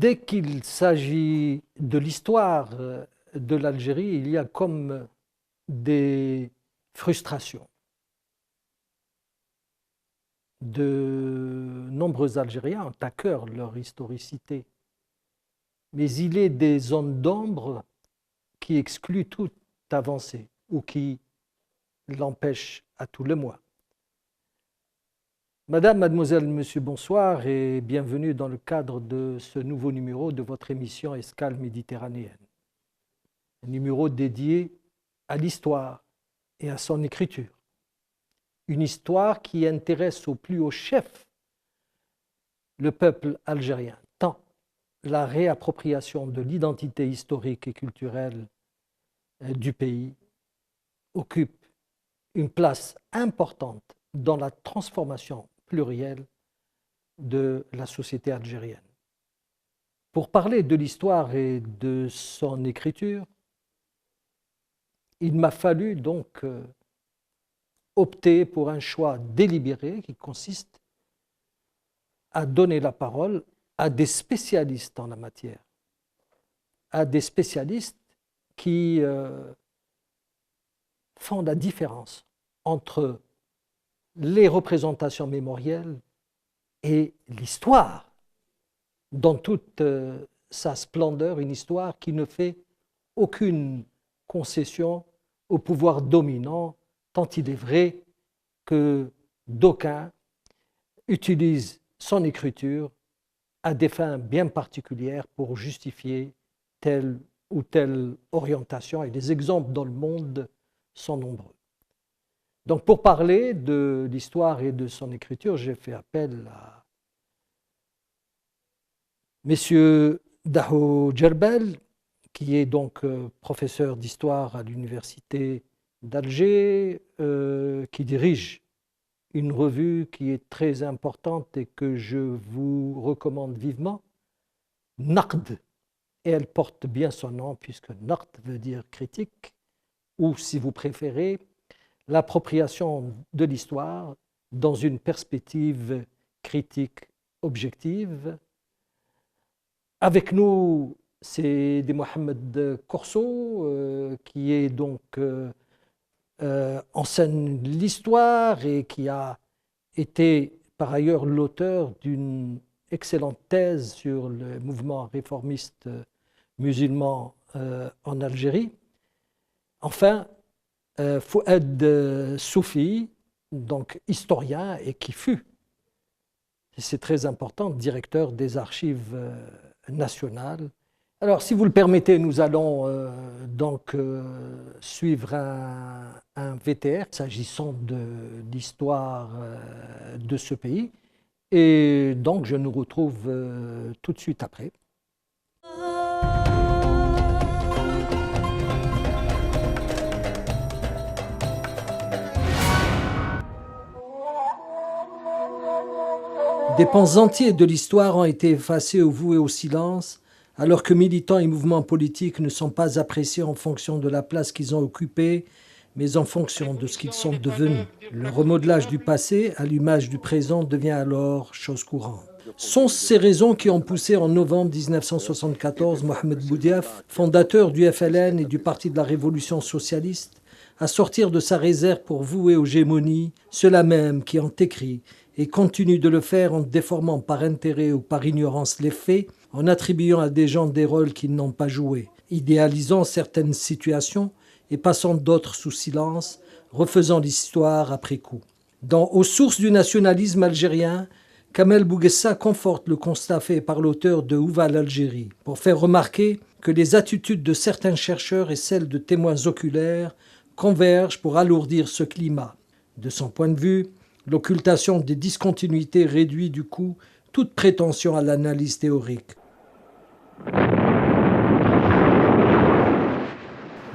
Dès qu'il s'agit de l'histoire de l'Algérie, il y a comme des frustrations. De nombreux Algériens ont à cœur leur historicité, mais il est des zones d'ombre qui excluent toute avancée ou qui l'empêchent à tout le moins. Madame, mademoiselle, monsieur, bonsoir et bienvenue dans le cadre de ce nouveau numéro de votre émission Escale méditerranéenne. Un numéro dédié à l'histoire et à son écriture. Une histoire qui intéresse au plus haut chef le peuple algérien, tant la réappropriation de l'identité historique et culturelle du pays occupe une place importante dans la transformation plurielle de la société algérienne. Pour parler de l'histoire et de son écriture, il m'a fallu donc opter pour un choix délibéré qui consiste à donner la parole à des spécialistes en la matière, à des spécialistes qui font la différence entre les représentations mémorielles et l'histoire dans toute sa splendeur, une histoire qui ne fait aucune concession au pouvoir dominant, tant il est vrai que d'aucuns utilisent son écriture à des fins bien particulières pour justifier telle ou telle orientation, et les exemples dans le monde sont nombreux. Donc pour parler de l'histoire et de son écriture, j'ai fait appel à M. Daho Djerbel, qui est donc professeur d'histoire à l'université d'Alger, qui dirige une revue qui est très importante et que je vous recommande vivement, Naqd, et elle porte bien son nom puisque Naqd veut dire critique, ou si vous préférez, l'appropriation de l'histoire dans une perspective critique objective. Avec nous, c'est Mohamed Corso, qui est donc enseigne l'histoire et qui a été par ailleurs l'auteur d'une excellente thèse sur le mouvement réformiste musulman en Algérie. Enfin, Fouad Soufi, donc historien et qui fut, et c'est très important, directeur des archives nationales. Alors, si vous le permettez, nous allons donc suivre un VTR s'agissant de l'histoire de ce pays. Et donc, je nous retrouve tout de suite après. Des pans entiers de l'histoire ont été effacés ou voués au silence, alors que militants et mouvements politiques ne sont pas appréciés en fonction de la place qu'ils ont occupée, mais en fonction de ce qu'ils sont devenus. Le remodelage du passé à l'image du présent devient alors chose courante. Sont ces raisons qui ont poussé en novembre 1974 Mohamed Boudiaf, fondateur du FLN et du Parti de la Révolution socialiste, à sortir de sa réserve pour vouer aux gémonies ceux-là même qui ont écrit et continuent de le faire en déformant par intérêt ou par ignorance les faits, en attribuant à des gens des rôles qu'ils n'ont pas joués, idéalisant certaines situations et passant d'autres sous silence, refaisant l'histoire après coup. Dans Aux sources du nationalisme algérien, Kamel Bouguessa conforte le constat fait par l'auteur de Où va l'Algérie, pour faire remarquer que les attitudes de certains chercheurs et celles de témoins oculaires convergent pour alourdir ce climat. De son point de vue, l'occultation des discontinuités réduit du coup toute prétention à l'analyse théorique.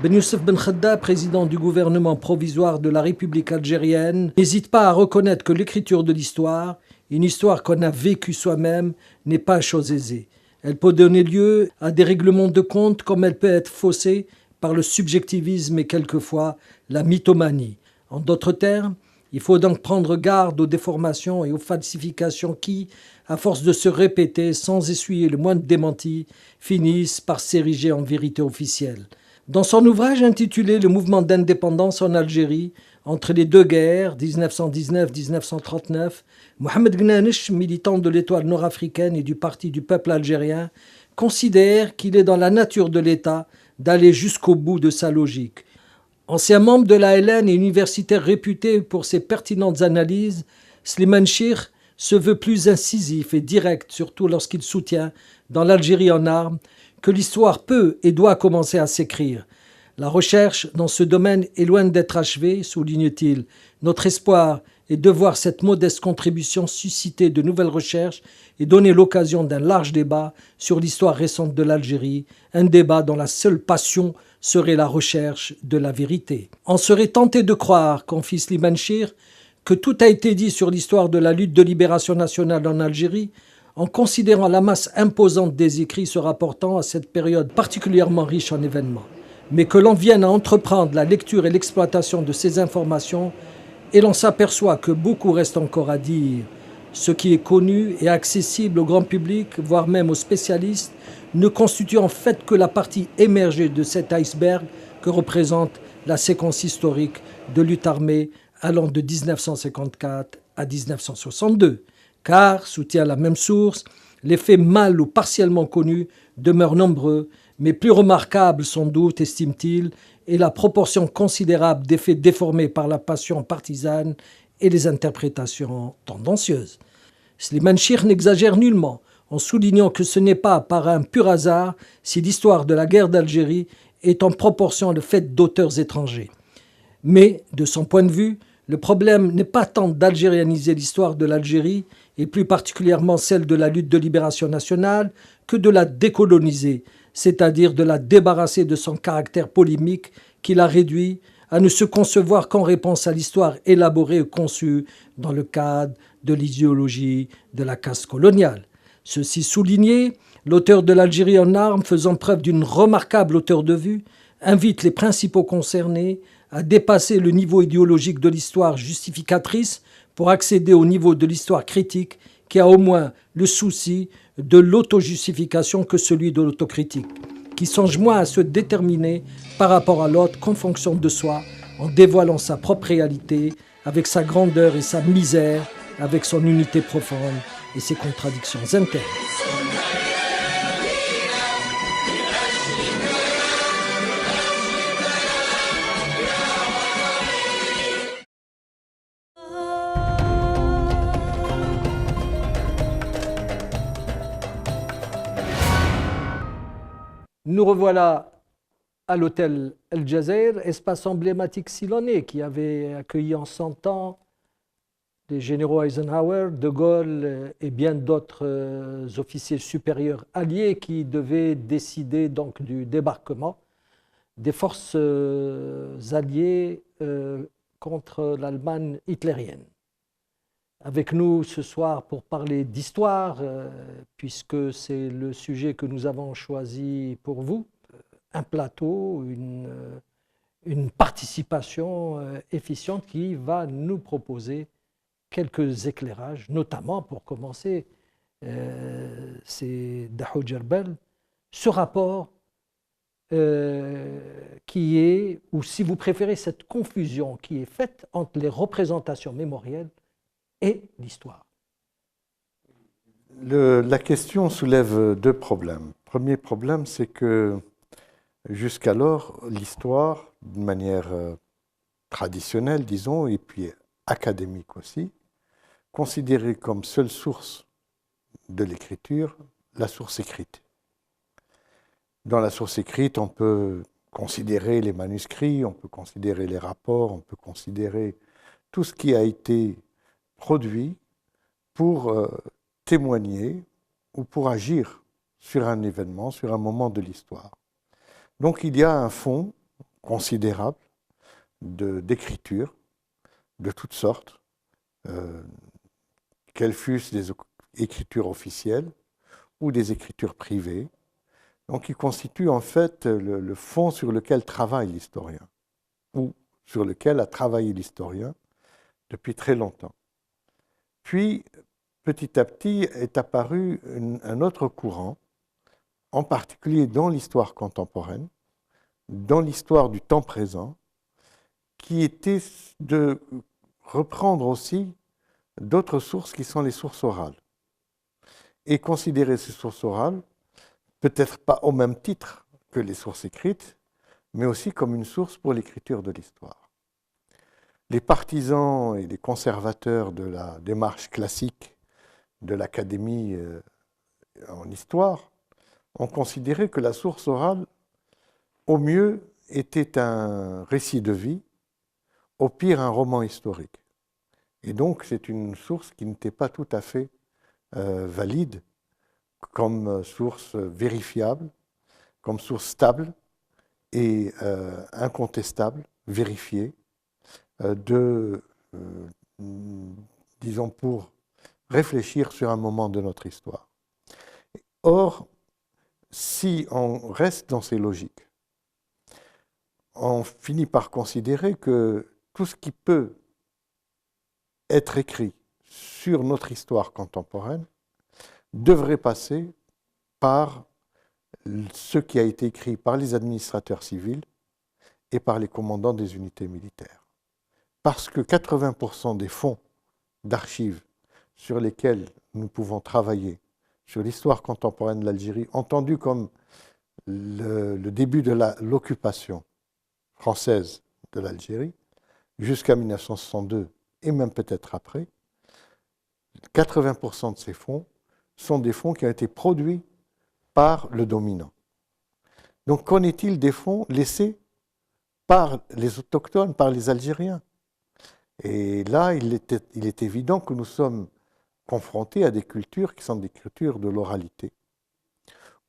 Ben Youssef Ben Khadda, président du gouvernement provisoire de la République algérienne, n'hésite pas à reconnaître que l'écriture de l'histoire, une histoire qu'on a vécue soi-même, n'est pas chose aisée. Elle peut donner lieu à des règlements de compte comme elle peut être faussée par le subjectivisme et quelquefois la mythomanie. En d'autres termes, Il faut donc prendre garde aux déformations et aux falsifications qui, à force de se répéter sans essuyer le moindre démenti, finissent par s'ériger en vérité officielle. Dans son ouvrage intitulé Le mouvement d'indépendance en Algérie, entre les deux guerres, 1919-1939, Mohamed Gnanish, militant de l'étoile nord-africaine et du Parti du peuple algérien, considère qu'il est dans la nature de l'État d'aller jusqu'au bout de sa logique. Ancien membre de l'ALN et universitaire réputé pour ses pertinentes analyses, Slimane Chir se veut plus incisif et direct, surtout lorsqu'il soutient, dans l'Algérie en armes, que l'histoire peut et doit commencer à s'écrire. La recherche dans ce domaine est loin d'être achevée, souligne-t-il. Notre espoir est de voir cette modeste contribution susciter de nouvelles recherches et donner l'occasion d'un large débat sur l'histoire récente de l'Algérie, un débat dont la seule passion serait la recherche de la vérité. On serait tenté de croire, confie Slimane Chir, que tout a été dit sur l'histoire de la lutte de libération nationale en Algérie, en considérant la masse imposante des écrits se rapportant à cette période particulièrement riche en événements. Mais que l'on vienne à entreprendre la lecture et l'exploitation de ces informations, et l'on s'aperçoit que beaucoup reste encore à dire. Ce qui est connu et accessible au grand public, voire même aux spécialistes, ne constitue en fait que la partie émergée de cet iceberg que représente la séquence historique de lutte armée allant de 1954 à 1962. Car, soutient la même source, les faits mal ou partiellement connus demeurent nombreux, mais plus remarquable sans doute, estime-t-il, est la proportion considérable des faits déformés par la passion partisane et les interprétations tendancieuses. Slimane Chir n'exagère nullement en soulignant que ce n'est pas par un pur hasard si l'histoire de la guerre d'Algérie est en proportion le fait d'auteurs étrangers. Mais, de son point de vue, le problème n'est pas tant d'algérianiser l'histoire de l'Algérie, et plus particulièrement celle de la lutte de libération nationale, que de la décoloniser, c'est-à-dire de la débarrasser de son caractère polémique qui la réduit à ne se concevoir qu'en réponse à l'histoire élaborée et conçue dans le cadre de l'idéologie de la caste coloniale. Ceci souligné, l'auteur de l'Algérie en armes, faisant preuve d'une remarquable hauteur de vue, invite les principaux concernés à dépasser le niveau idéologique de l'histoire justificatrice pour accéder au niveau de l'histoire critique qui a au moins le souci de l'auto-justification que celui de l'autocritique, qui songe moins à se déterminer par rapport à l'autre qu'en fonction de soi, en dévoilant sa propre réalité, avec sa grandeur et sa misère, avec son unité profonde et ses contradictions internes. Nous revoilà à l'hôtel El Jazeer, espace emblématique silonais qui avait accueilli en son temps les généraux Eisenhower, De Gaulle et bien d'autres officiers supérieurs alliés qui devaient décider donc du débarquement des forces alliées contre l'Allemagne hitlérienne. Avec nous ce soir pour parler d'histoire, puisque c'est le sujet que nous avons choisi pour vous, un plateau, une participation efficiente qui va nous proposer quelques éclairages, notamment pour commencer, c'est Dahoud Jerbel, ce rapport qui est, ou si vous préférez, cette confusion qui est faite entre les représentations mémorielles et l'histoire. La question soulève deux problèmes. Le premier problème, c'est que jusqu'alors, l'histoire, d'une manière traditionnelle, disons, et puis académique aussi, considérée comme seule source de l'écriture, la source écrite. Dans la source écrite, on peut considérer les manuscrits, on peut considérer les rapports, on peut considérer tout ce qui a été produit pour témoigner ou pour agir sur un événement, sur un moment de l'histoire. Donc il y a un fond considérable d'écriture de toutes sortes, qu'elles fussent des écritures officielles ou des écritures privées, donc qui constituent en fait le fond sur lequel travaille l'historien, ou sur lequel a travaillé l'historien depuis très longtemps. Puis, petit à petit, est apparu un autre courant, en particulier dans l'histoire contemporaine, dans l'histoire du temps présent, qui était de reprendre aussi d'autres sources qui sont les sources orales. Et considérer ces sources orales, peut-être pas au même titre que les sources écrites, mais aussi comme une source pour l'écriture de l'histoire. Les partisans et les conservateurs de la démarche classique de l'académie en histoire ont considéré que la source orale, au mieux, était un récit de vie, au pire un roman historique. Et donc c'est une source qui n'était pas tout à fait valide comme source vérifiable, comme source stable et incontestable, vérifiée, disons, pour réfléchir sur un moment de notre histoire. Or, si on reste dans ces logiques, on finit par considérer que tout ce qui peut être écrit sur notre histoire contemporaine devrait passer par ce qui a été écrit par les administrateurs civils et par les commandants des unités militaires. Parce que 80% des fonds d'archives sur lesquels nous pouvons travailler sur l'histoire contemporaine de l'Algérie, entendu comme le début de l'occupation française de l'Algérie, jusqu'à 1962 et même peut-être après, 80% de ces fonds sont des fonds qui ont été produits par le dominant. Donc qu'en est-il des fonds laissés par les autochtones, par les Algériens? Et là, il est évident que nous sommes confrontés à des cultures qui sont des cultures de l'oralité,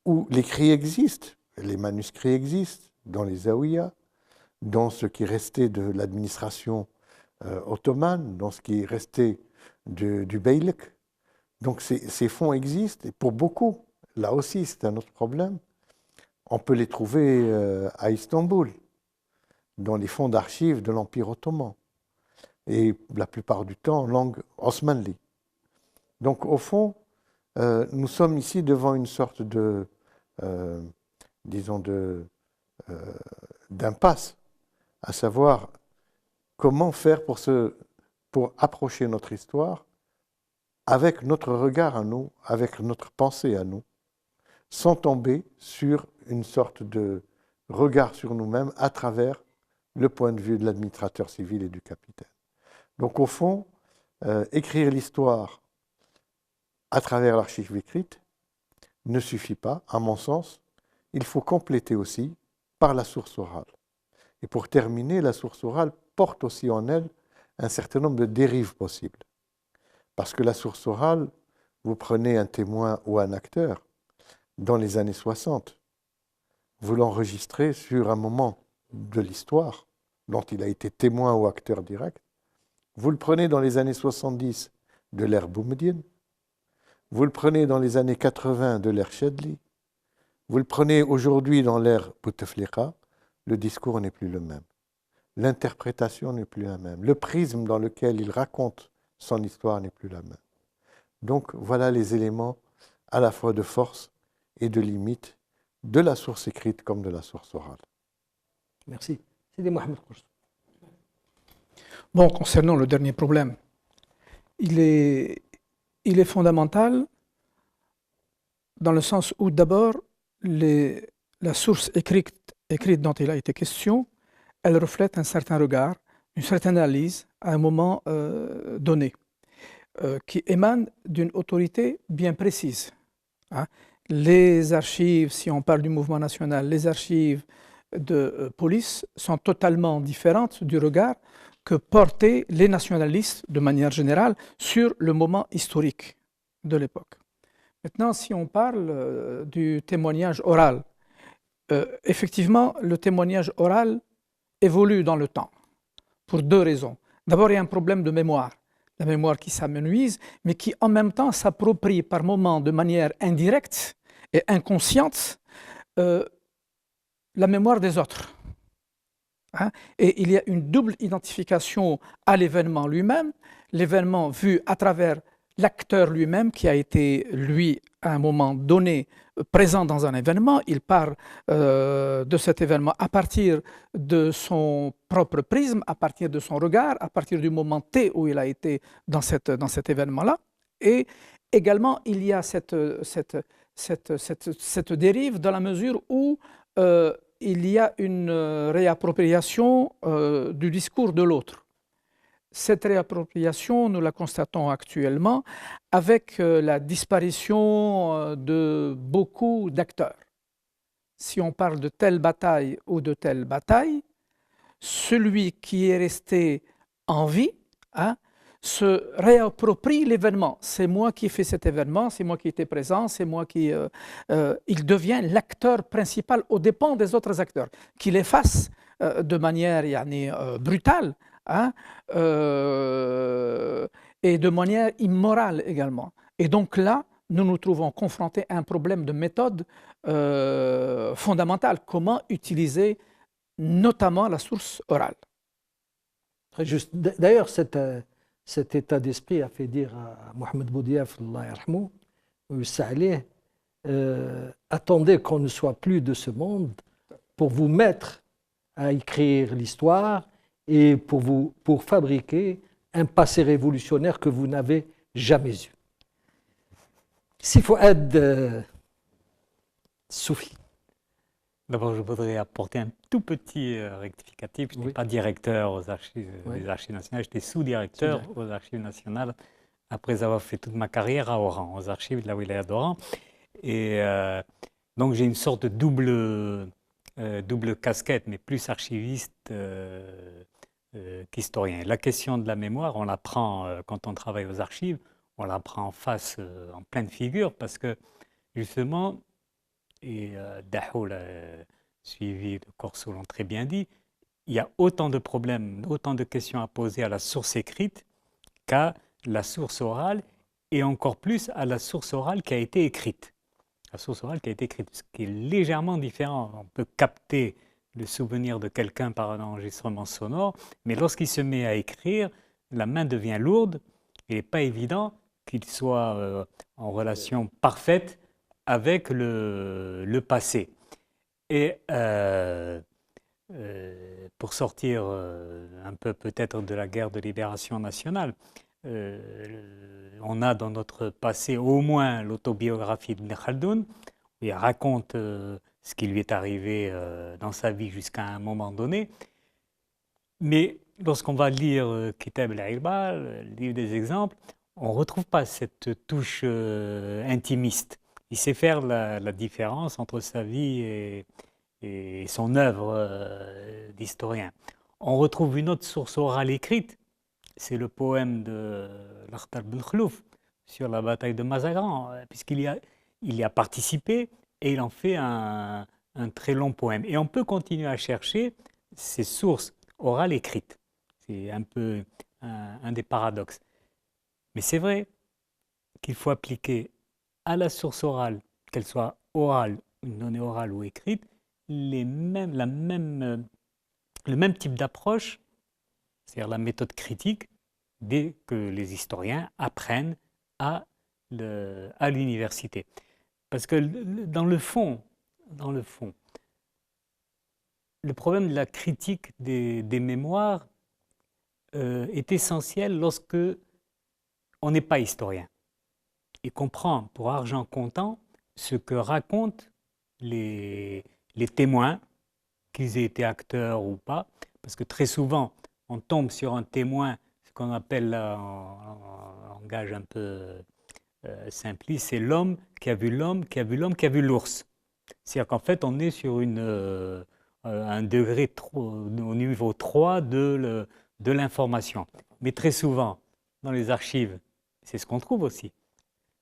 où l'écrit existe, les manuscrits existent dans les zaouïas, dans ce qui restait de l'administration ottomane, dans ce qui est resté du Beylik. Donc ces fonds existent, et pour beaucoup, là aussi c'est un autre problème, on peut les trouver à Istanbul, dans les fonds d'archives de l'Empire ottoman, et la plupart du temps en langue osmanli. Donc au fond, nous sommes ici devant une sorte de, disons, d'impasse, à savoir comment faire pour approcher notre histoire avec notre regard à nous, avec notre pensée à nous, sans tomber sur une sorte de regard sur nous-mêmes à travers le point de vue de l'administrateur civil et du capitaine. Donc au fond, écrire l'histoire à travers l'archive écrite ne suffit pas, à mon sens. Il faut compléter aussi par la source orale. Et pour terminer, la source orale porte aussi en elle un certain nombre de dérives possibles. Parce que la source orale, vous prenez un témoin ou un acteur dans les années 60, vous l'enregistrez sur un moment de l'histoire dont il a été témoin ou acteur direct, vous le prenez dans les années 70 de l'ère Boumediene, vous le prenez dans les années 80 de l'ère Chadli, vous le prenez aujourd'hui dans l'ère Bouteflika, le discours n'est plus le même. L'interprétation n'est plus la même. Le prisme dans lequel il raconte son histoire n'est plus la même. Donc voilà les éléments à la fois de force et de limite de la source écrite comme de la source orale. Merci. Sidi Mohamed Kourch. Bon, concernant le dernier problème, il est fondamental dans le sens où d'abord la source écrite dont il a été question, elle reflète un certain regard, une certaine analyse à un moment donné, qui émane d'une autorité bien précise. Hein. Les archives, si on parle du mouvement national, les archives de police sont totalement différentes du regard que portaient les nationalistes, de manière générale, sur le moment historique de l'époque. Maintenant, si on parle du témoignage oral, effectivement, le témoignage oral évolue dans le temps, pour deux raisons. D'abord, il y a un problème de mémoire, la mémoire qui s'amenuise, mais qui en même temps s'approprie par moments de manière indirecte et inconsciente la mémoire des autres. hein, et il y a une double identification à l'événement lui-même, l'événement vu à travers l'acteur lui-même qui a été, lui, à un moment donné, présent dans un événement. Il parle de cet événement à partir de son propre prisme, à partir de son regard, à partir du moment T où il a été dans cet événement-là. Et également, il y a cette dérive dans la mesure où il y a une réappropriation du discours de l'autre. Cette réappropriation, nous la constatons actuellement avec la disparition de beaucoup d'acteurs. Si on parle de telle bataille ou de telle bataille, celui qui est resté en vie, hein, se réapproprie l'événement. C'est moi qui ai fait cet événement, c'est moi qui étais présent, c'est moi qui... il devient l'acteur principal aux dépens des autres acteurs, qu'il efface de manière brutale, hein, et de manière immorale également. Et donc là, nous nous trouvons confrontés à un problème de méthode fondamentale. Comment utiliser notamment la source orale. Très juste. D'ailleurs, cet état d'esprit a fait dire à Mohamed Boudiaf, attendez qu'on ne soit plus de ce monde pour vous mettre à écrire l'histoire et pour fabriquer un passé révolutionnaire que vous n'avez jamais eu. Si Fouad Soufi. D'abord, je voudrais apporter un tout petit rectificatif. Je n'étais pas directeur aux archives, des Archives nationales, j'étais sous-directeur aux Archives nationales après avoir fait toute ma carrière à Oran, aux archives de la wilaya d'Oran. Et donc, j'ai une sorte de double casquette, mais plus archiviste qu'historien. La question de la mémoire, on l'apprend quand on travaille aux archives, on l'apprend en face, en pleine figure, parce que justement, et Dahoul a suivi de Corso l'ont très bien dit, il y a autant de problèmes, autant de questions à poser à la source écrite qu'à la source orale, et encore plus à la source orale qui a été écrite. La source orale qui a été écrite, ce qui est légèrement différent. On peut capter le souvenir de quelqu'un par un enregistrement sonore, mais lorsqu'il se met à écrire, la main devient lourde, et il n'est pas évident qu'il soit en relation parfaite avec le passé. Et pour sortir un peu peut-être de la guerre de libération nationale, on a dans notre passé au moins l'autobiographie d'Ibn Khaldoun, où il raconte ce qui lui est arrivé dans sa vie jusqu'à un moment donné. Mais lorsqu'on va lire Kitab al-Ilba, le livre des exemples, on ne retrouve pas cette touche intimiste. Il sait faire la différence entre sa vie et son œuvre d'historien. On retrouve une autre source orale écrite, c'est le poème de l'Akhtar Ben Khlouf sur la bataille de Mazagran, puisqu'il y a participé et il en fait un très long poème. Et on peut continuer à chercher ces sources orales écrites. C'est un peu un des paradoxes. Mais c'est vrai qu'il faut appliquer à la source orale, qu'elle soit orale, non orale ou écrite, le même type d'approche, c'est-à-dire la méthode critique, dès que les historiens apprennent à l'université. Parce que dans le fond, le problème de la critique des mémoires est essentiel lorsque on n'est pas historien et qu'on prend pour argent comptant ce que racontent les témoins, qu'ils aient été acteurs ou pas, parce que très souvent, on tombe sur un témoin, ce qu'on appelle en langage un peu simpliste, c'est l'homme qui a vu l'homme, qui a vu l'homme, qui a vu l'ours. C'est-à-dire qu'en fait, on est sur un degré au niveau 3 de l'information. Mais très souvent, dans les archives, c'est ce qu'on trouve aussi.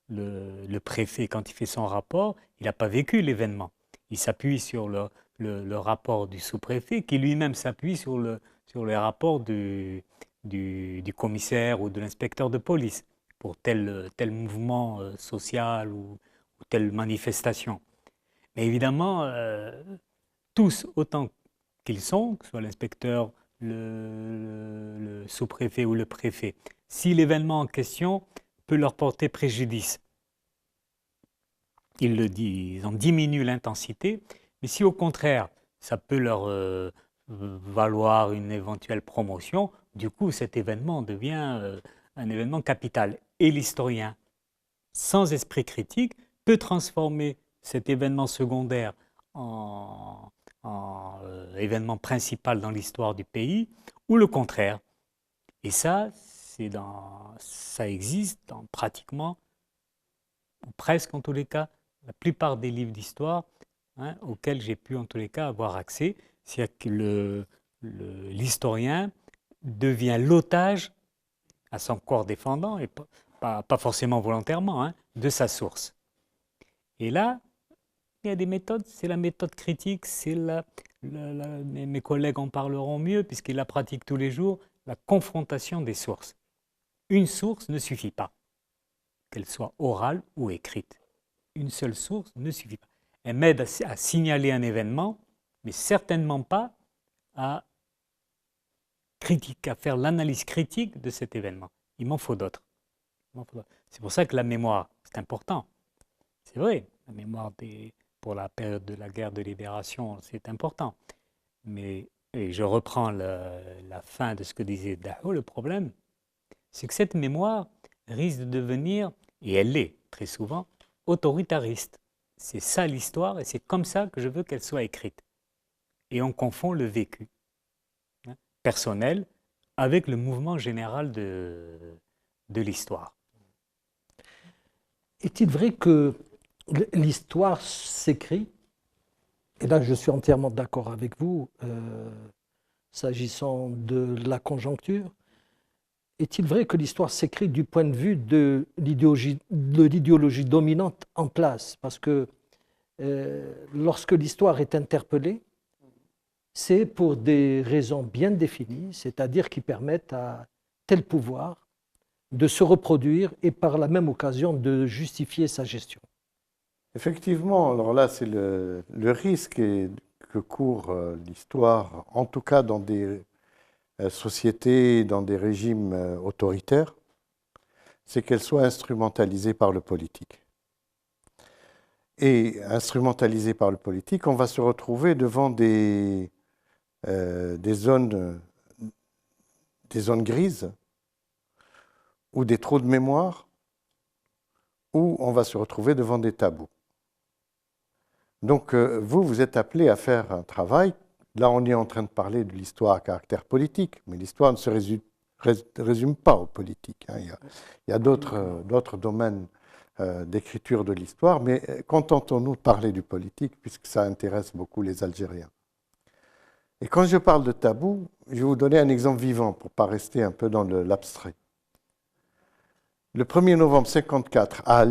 Le préfet, quand il fait son rapport, il n'a pas vécu l'événement. Il s'appuie sur le rapport du sous-préfet, qui lui-même s'appuie sur les rapports du commissaire ou de l'inspecteur de police pour tel mouvement social ou telle manifestation. Mais évidemment, tous, autant qu'ils sont, que ce soit l'inspecteur, le sous-préfet ou le préfet, si l'événement en question peut leur porter préjudice, ils en diminuent l'intensité, mais si au contraire, ça peut leur valoir une éventuelle promotion, du coup, cet événement devient un événement capital. Et l'historien, sans esprit critique, peut transformer cet événement secondaire en événement principal dans l'histoire du pays, ou le contraire. Et ça, ça existe dans pratiquement, ou presque en tous les cas, la plupart des livres d'histoire auxquels j'ai pu en tous les cas avoir accès. C'est-à-dire que l'historien devient l'otage à son corps défendant, et pas forcément volontairement, de sa source. Et là, il y a des méthodes, c'est la méthode critique, mes collègues en parleront mieux puisqu'ils la pratiquent tous les jours, la confrontation des sources. Une source ne suffit pas, qu'elle soit orale ou écrite. Une seule source ne suffit pas. Elle m'aide à signaler un événement, mais certainement pas à faire l'analyse critique de cet événement. Il m'en faut d'autres. C'est pour ça que la mémoire, c'est important. C'est vrai, la mémoire pour la période de la guerre de libération, c'est important. Mais, et je reprends la fin de ce que disait Daho, le problème, c'est que cette mémoire risque de devenir, et elle l'est très souvent, autoritariste. C'est ça l'histoire et c'est comme ça que je veux qu'elle soit écrite. Et on confond le vécu personnel avec le mouvement général de l'histoire. Est-il vrai que l'histoire s'écrit, et là je suis entièrement d'accord avec vous, s'agissant de la conjoncture, est-il vrai que l'histoire s'écrit du point de vue de l'idéologie dominante en place? Parce que lorsque l'histoire est interpellée, c'est pour des raisons bien définies, c'est-à-dire qui permettent à tel pouvoir de se reproduire et par la même occasion de justifier sa gestion. Effectivement, alors là, c'est le risque que court l'histoire, en tout cas dans des sociétés, dans des régimes autoritaires, c'est qu'elle soit instrumentalisée par le politique. Et instrumentalisée par le politique, on va se retrouver devant des zones grises ou des trous de mémoire, où on va se retrouver devant des tabous. Donc, vous êtes appelé à faire un travail. Là, on est en train de parler de l'histoire à caractère politique, mais l'histoire ne se résume pas aux politiques. Il y a d'autres domaines d'écriture de l'histoire, mais contentons-nous de parler du politique, puisque ça intéresse beaucoup les Algériens. Et quand je parle de tabou, je vais vous donner un exemple vivant, pour ne pas rester un peu dans l'abstrait. Le 1er novembre 1954, à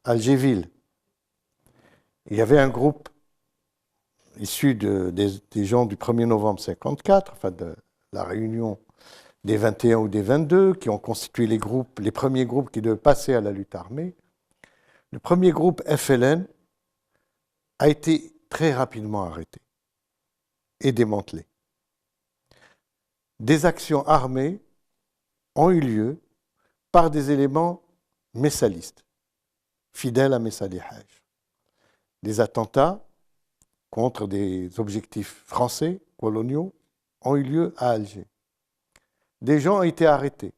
Algerville, il y avait un groupe issu des gens du 1er novembre 1954, enfin de la réunion des 21 ou des 22, qui ont constitué les premiers groupes qui devaient passer à la lutte armée. Le premier groupe FLN a été très rapidement arrêté et démantelé. Des actions armées ont eu lieu par des éléments messalistes, fidèles à Messali Haj. Des attentats contre des objectifs français, coloniaux, ont eu lieu à Alger. Des gens ont été arrêtés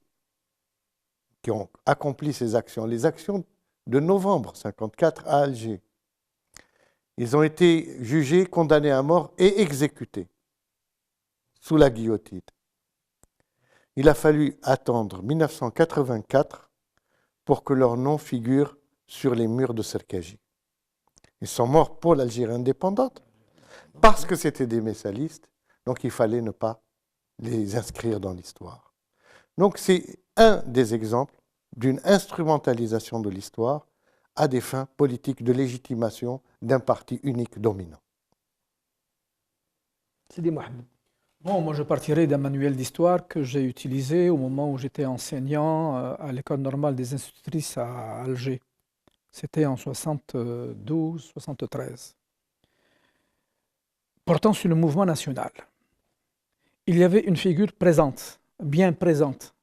qui ont accompli ces actions, les actions de novembre 1954 à Alger. Ils ont été jugés, condamnés à mort et exécutés sous la guillotine. Il a fallu attendre 1984 pour que leur nom figure sur les murs de Serkaji. Ils sont morts pour l'Algérie indépendante parce que c'était des messalistes, donc il fallait ne pas les inscrire dans l'histoire. Donc c'est un des exemples d'une instrumentalisation de l'histoire à des fins politiques de légitimation d'un parti unique dominant. Sidi Mohamed. Bon, moi, je partirai d'un manuel d'histoire que j'ai utilisé au moment où j'étais enseignant à l'École normale des institutrices à Alger. C'était en 72-73. portant sur le mouvement national. Il y avait une figure présente, bien présente.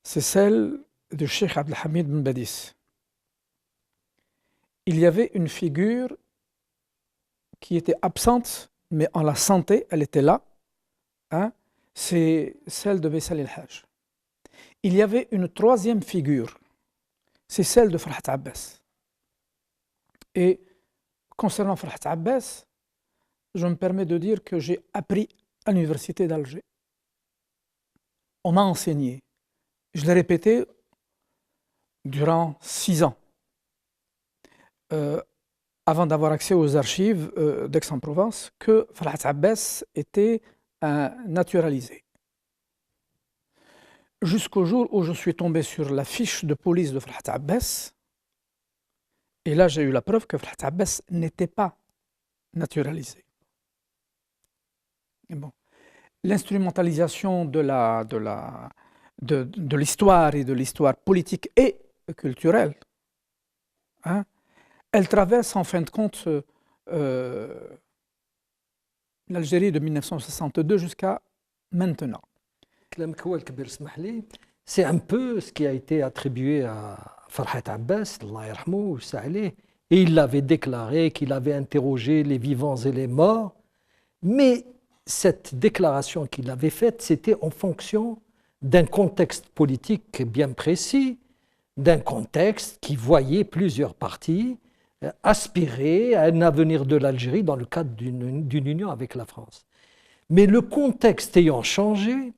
C'est celle de Cheikh Abdelhamid Ben Badis. Il y avait une figure qui était absente, mais on la sentait, elle était là. Hein, c'est celle de Baissal El-Hajj. Il y avait une troisième figure, c'est celle de Farhat Abbas. Et concernant Farhat Abbas, je me permets de dire que j'ai appris à l'université d'Alger. On m'a enseigné. Je l'ai répété durant 6 ans, avant d'avoir accès aux archives d'Aix-en-Provence, que Farhat Abbas était un naturalisé. Jusqu'au jour où je suis tombé sur la fiche de police de Farhat Abbas, et là j'ai eu la preuve que Farhat Abbas n'était pas naturalisé. Et bon. L'instrumentalisation de l'histoire et de l'histoire politique et culturelle, hein, elle traverse en fin de compte l'Algérie de 1962 jusqu'à maintenant. C'est un peu ce qui a été attribué à Farhat Abbas, Allah yarhamou, et il l'avait déclaré qu'il avait interrogé les vivants et les morts, mais cette déclaration qu'il avait faite, c'était en fonction d'un contexte politique bien précis, d'un contexte qui voyait plusieurs partis aspirer à un avenir de l'Algérie dans le cadre d'une union avec la France. Mais le contexte ayant changé,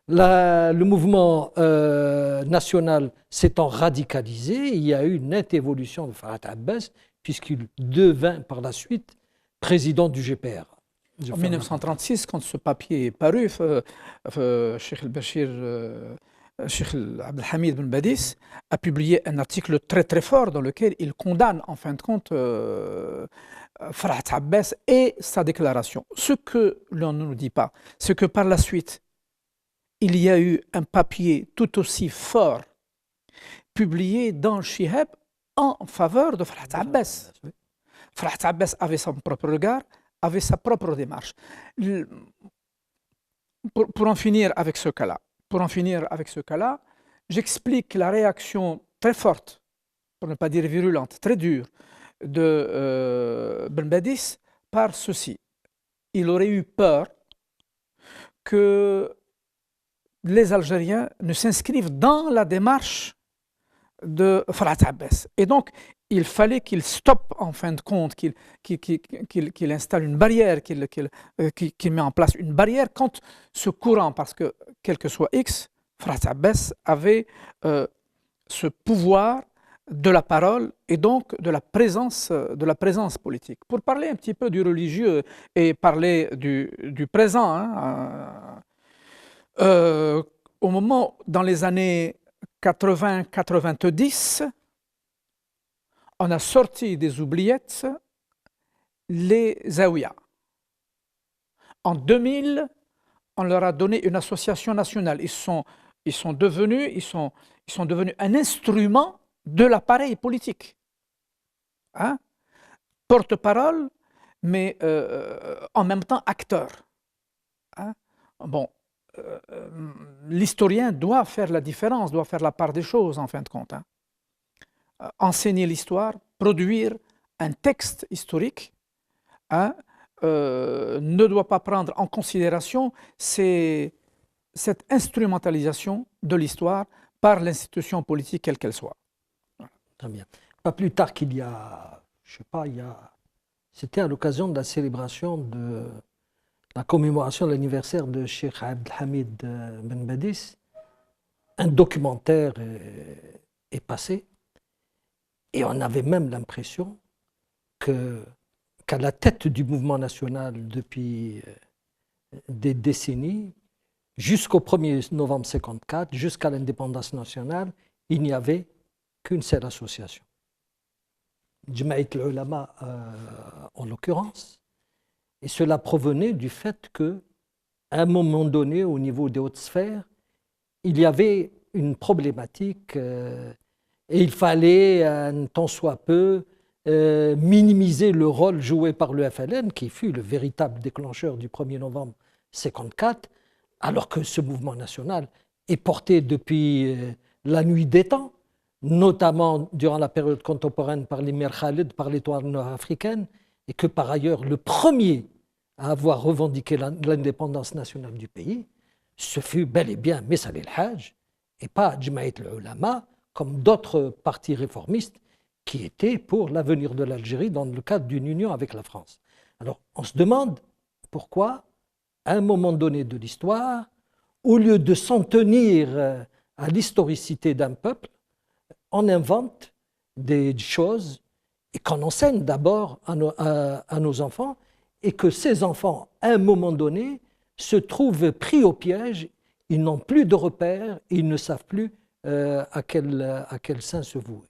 le mouvement national s'étant radicalisé, il y a eu une nette évolution de Farhat Abbas, puisqu'il devint par la suite président du GPR. En 1936, quand ce papier est paru, Cheikh El-Bachir, Cheikh Abdelhamid Ben Badis a publié un article très très fort dans lequel il condamne en fin de compte Farhat Abbas et sa déclaration. Ce que l'on ne nous dit pas, c'est que par la suite, il y a eu un papier tout aussi fort publié dans Shihab en faveur de Farhat Abbas. Farhat Abbas avait son propre regard, avait sa propre démarche. Pour en finir avec ce cas-là, j'explique la réaction très forte, pour ne pas dire virulente, très dure, de Ben Badis par ceci. Il aurait eu peur que les Algériens ne s'inscrivent dans la démarche de Farhat Abbas. Et donc, il fallait qu'il stoppe en fin de compte, qu'il installe une barrière, qu'il met en place une barrière contre ce courant, parce que, quel que soit X, Farhat Abbas avait ce pouvoir de la parole et donc de la présence politique. Pour parler un petit peu du religieux et parler du présent, hein, au moment, dans les années 80-90, on a sorti des oubliettes les Zaouïas. En 2000, on leur a donné une association nationale. Ils sont devenus un instrument de l'appareil politique. Hein? Porte-parole, mais en même temps acteur. Hein? Bon, l'historien doit faire la différence, doit faire la part des choses en fin de compte. Hein? Enseigner l'histoire, produire un texte historique, hein, ne doit pas prendre en considération cette instrumentalisation de l'histoire par l'institution politique quelle qu'elle soit. Très bien. Pas plus tard qu'il y a, c'était à l'occasion de la célébration de la commémoration de l'anniversaire de Cheikh Abdelhamid Ben Badis, un documentaire est passé. Et on avait même l'impression qu'à la tête du mouvement national depuis des décennies, jusqu'au 1er novembre 1954, jusqu'à l'indépendance nationale, il n'y avait qu'une seule association. Jamaït al-Ulama en l'occurrence. Et cela provenait du fait qu'à un moment donné, au niveau des hautes sphères, il y avait une problématique et il fallait, un tant soit peu, minimiser le rôle joué par le FLN, qui fut le véritable déclencheur du 1er novembre 1954, alors que ce mouvement national est porté depuis la nuit des temps, notamment durant la période contemporaine par l'émir Khalid, par l'étoile nord-africaine, et que par ailleurs le premier à avoir revendiqué l'indépendance nationale du pays, ce fut bel et bien Messa el-Hajj, et pas Jamaït al-Ulama, comme d'autres partis réformistes qui étaient pour l'avenir de l'Algérie dans le cadre d'une union avec la France. Alors, on se demande pourquoi, à un moment donné de l'histoire, au lieu de s'en tenir à l'historicité d'un peuple, on invente des choses et qu'on enseigne d'abord à nos enfants, et que ces enfants, à un moment donné, se trouvent pris au piège, ils n'ont plus de repères, ils ne savent plus à quel sein se vouer.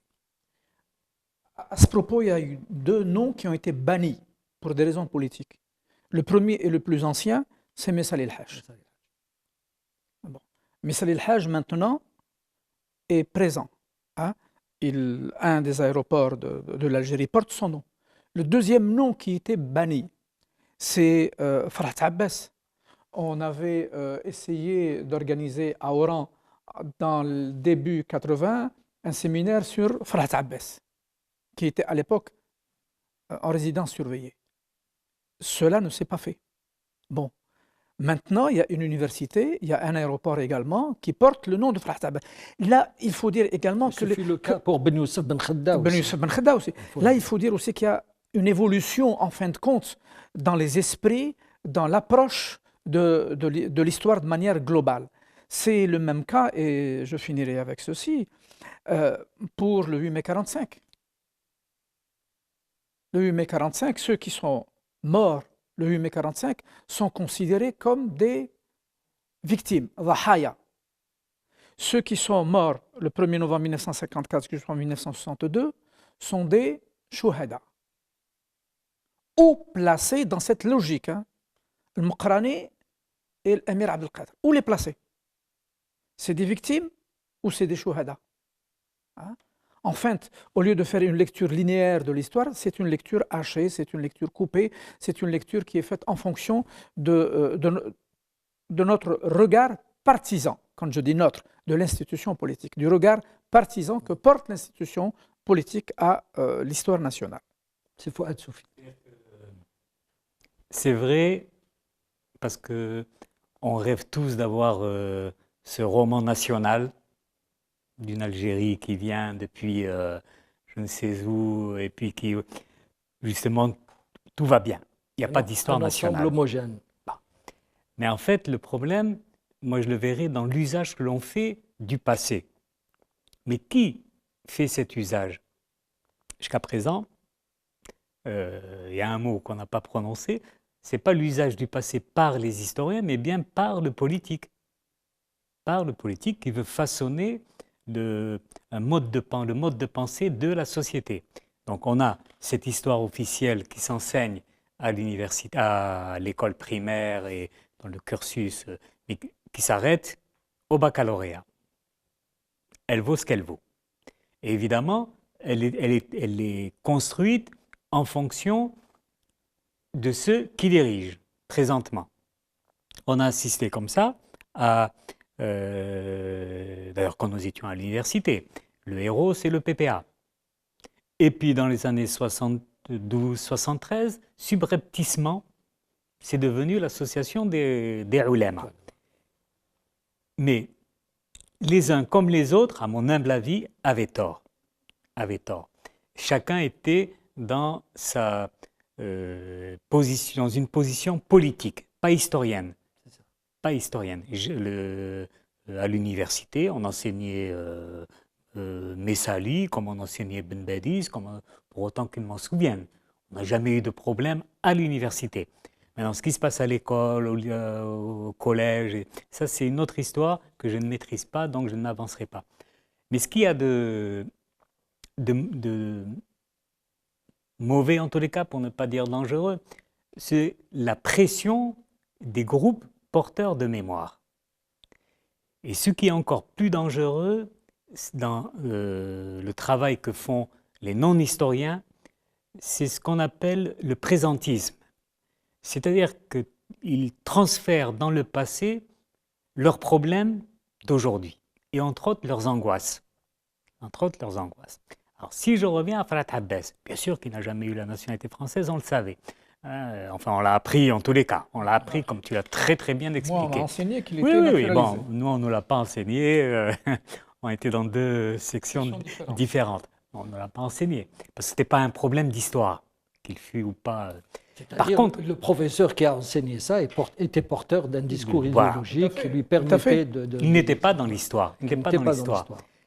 À ce propos, il y a eu 2 noms qui ont été bannis pour des raisons politiques. Le premier et le plus ancien, c'est Messa el-Hajj. Bon. Messa el-Hajj, maintenant, est présent. Hein? Un des aéroports de l'Algérie porte son nom. Le deuxième nom qui était banni, c'est Farhat Abbas. On avait essayé d'organiser à Oran, dans le début 80, un séminaire sur Farhat Abbas, qui était à l'époque en résidence surveillée. Cela ne s'est pas fait. Bon. Maintenant, il y a une université, il y a un aéroport également qui porte le nom de Farhat Abbas. Là, il faut dire également que... Ce fut le cas pour Ben Youssef Ben Khedda Ben Youssef Ben Khedda aussi. Là, il faut dire aussi qu'il y a une évolution, en fin de compte, dans les esprits, dans l'approche de l'histoire de manière globale. C'est le même cas, et je finirai avec ceci, pour le 8 mai 45. Le 8 mai 45, ceux qui sont morts le 8 mai 45 sont considérés comme des victimes, dhahaya. Ceux qui sont morts le 1er novembre 1954 jusqu'en 1962 sont des shuhada. Où placer dans cette logique, le Mokrani et l'émir Abdelkader? Où les placer? C'est des victimes ou c'est des shuhada? En fait, au lieu de faire une lecture linéaire de l'histoire, c'est une lecture hachée, c'est une lecture coupée, c'est une lecture qui est faite en fonction de notre regard partisan. Quand je dis notre, de l'institution politique, du regard partisan que porte l'institution politique à l'histoire nationale. C'est Fouad Soufi. C'est vrai, parce qu'on rêve tous d'avoir ce roman national d'une Algérie qui vient depuis je ne sais où, et puis qui, justement, tout va bien. Il n'y a pas d'histoire nationale. Un ensemble homogène. Mais en fait, le problème, moi je le verrai dans l'usage que l'on fait du passé. Mais qui fait cet usage? Jusqu'à présent, il y a un mot qu'on n'a pas prononcé, ce n'est pas l'usage du passé par les historiens, mais bien par le politique. Par le politique qui veut façonner le mode de pensée de la société. Donc on a cette histoire officielle qui s'enseigne à l'université, à l'école primaire et dans le cursus, mais qui s'arrête au baccalauréat. Elle vaut ce qu'elle vaut. Et évidemment, elle est construite en fonction de ceux qui dirigent présentement. On a assisté comme ça à... d'ailleurs, quand nous étions à l'université, le héros, c'est le PPA. Et puis, dans les années 72-73, subrepticement, c'est devenu l'association des ulama. Mais les uns comme les autres, à mon humble avis, avaient tort. Chacun était dans une position politique, pas historienne. Pas historienne. À l'université, on enseignait Messali, comme on enseignait Ben Badiz, pour autant qu'ils m'en souviennent. On n'a jamais eu de problème à l'université. Maintenant, ce qui se passe à l'école, au collège, ça c'est une autre histoire que je ne maîtrise pas, donc je n'avancerai pas. Mais ce qu'il y a de mauvais, en tous les cas, pour ne pas dire dangereux, c'est la pression des groupes porteurs de mémoire. Et ce qui est encore plus dangereux dans le travail que font les non-historiens, c'est ce qu'on appelle le présentisme. C'est-à-dire qu'ils transfèrent dans le passé leurs problèmes d'aujourd'hui et entre autres leurs angoisses. Alors si je reviens à Farhat Abbas, bien sûr qu'il n'a jamais eu la nationalité française, on le savait. Enfin, on l'a appris en tous les cas. On l'a appris comme tu l'as très très bien expliqué. Moi, on m'a enseigné qu'il Oui, était oui, naturalisé. bon, nous on ne nous l'a pas enseigné. On était dans deux sections différentes. On ne l'a pas enseigné parce que ce n'était pas un problème d'histoire, qu'il fût ou pas. Par contre, le professeur qui a enseigné ça était porteur d'un discours Voilà. idéologique qui lui Tout à permettait fait. de il n'était pas dans l'histoire. Il qui n'était pas dans l'histoire.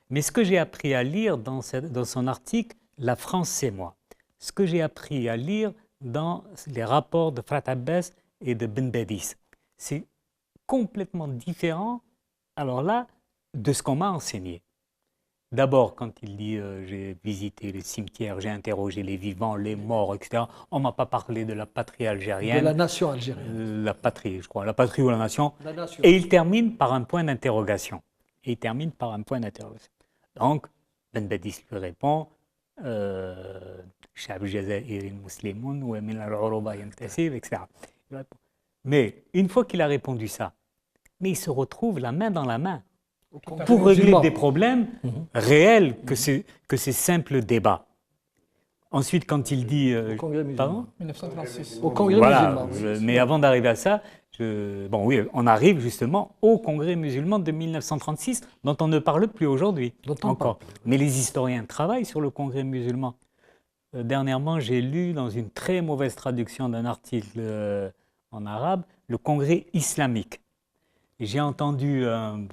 Mais ce que j'ai appris à lire dans son article, La France, c'est moi. Ce que j'ai appris à lire dans les rapports de Farhat Abbas et de Ben Badis, c'est complètement différent, alors là, de ce qu'on m'a enseigné. D'abord, quand il dit j'ai visité les cimetières, j'ai interrogé les vivants, les morts, etc., on ne m'a pas parlé de la patrie algérienne. De la nation algérienne. La patrie, je crois, la patrie ou la nation. La nation. Et il termine par un point d'interrogation. Donc, Ben Badis lui répond Sha'b al-Jazairi muslimun wa min al-uruba yantasib, etc. Mais une fois qu'il a répondu ça, mais il se retrouve la main dans la main pour régler des problèmes réels que ces simples débats. Ensuite, quand il dit... Au Congrès musulman. Pardon ? 1936. Au Congrès Voilà, musulman. mais avant d'arriver à ça, bon, oui, on arrive justement au Congrès musulman de 1936, dont on ne parle plus aujourd'hui encore. Mais les historiens travaillent sur le Congrès musulman. Dernièrement, j'ai lu dans une très mauvaise traduction d'un article en arabe, le Congrès islamique. J'ai entendu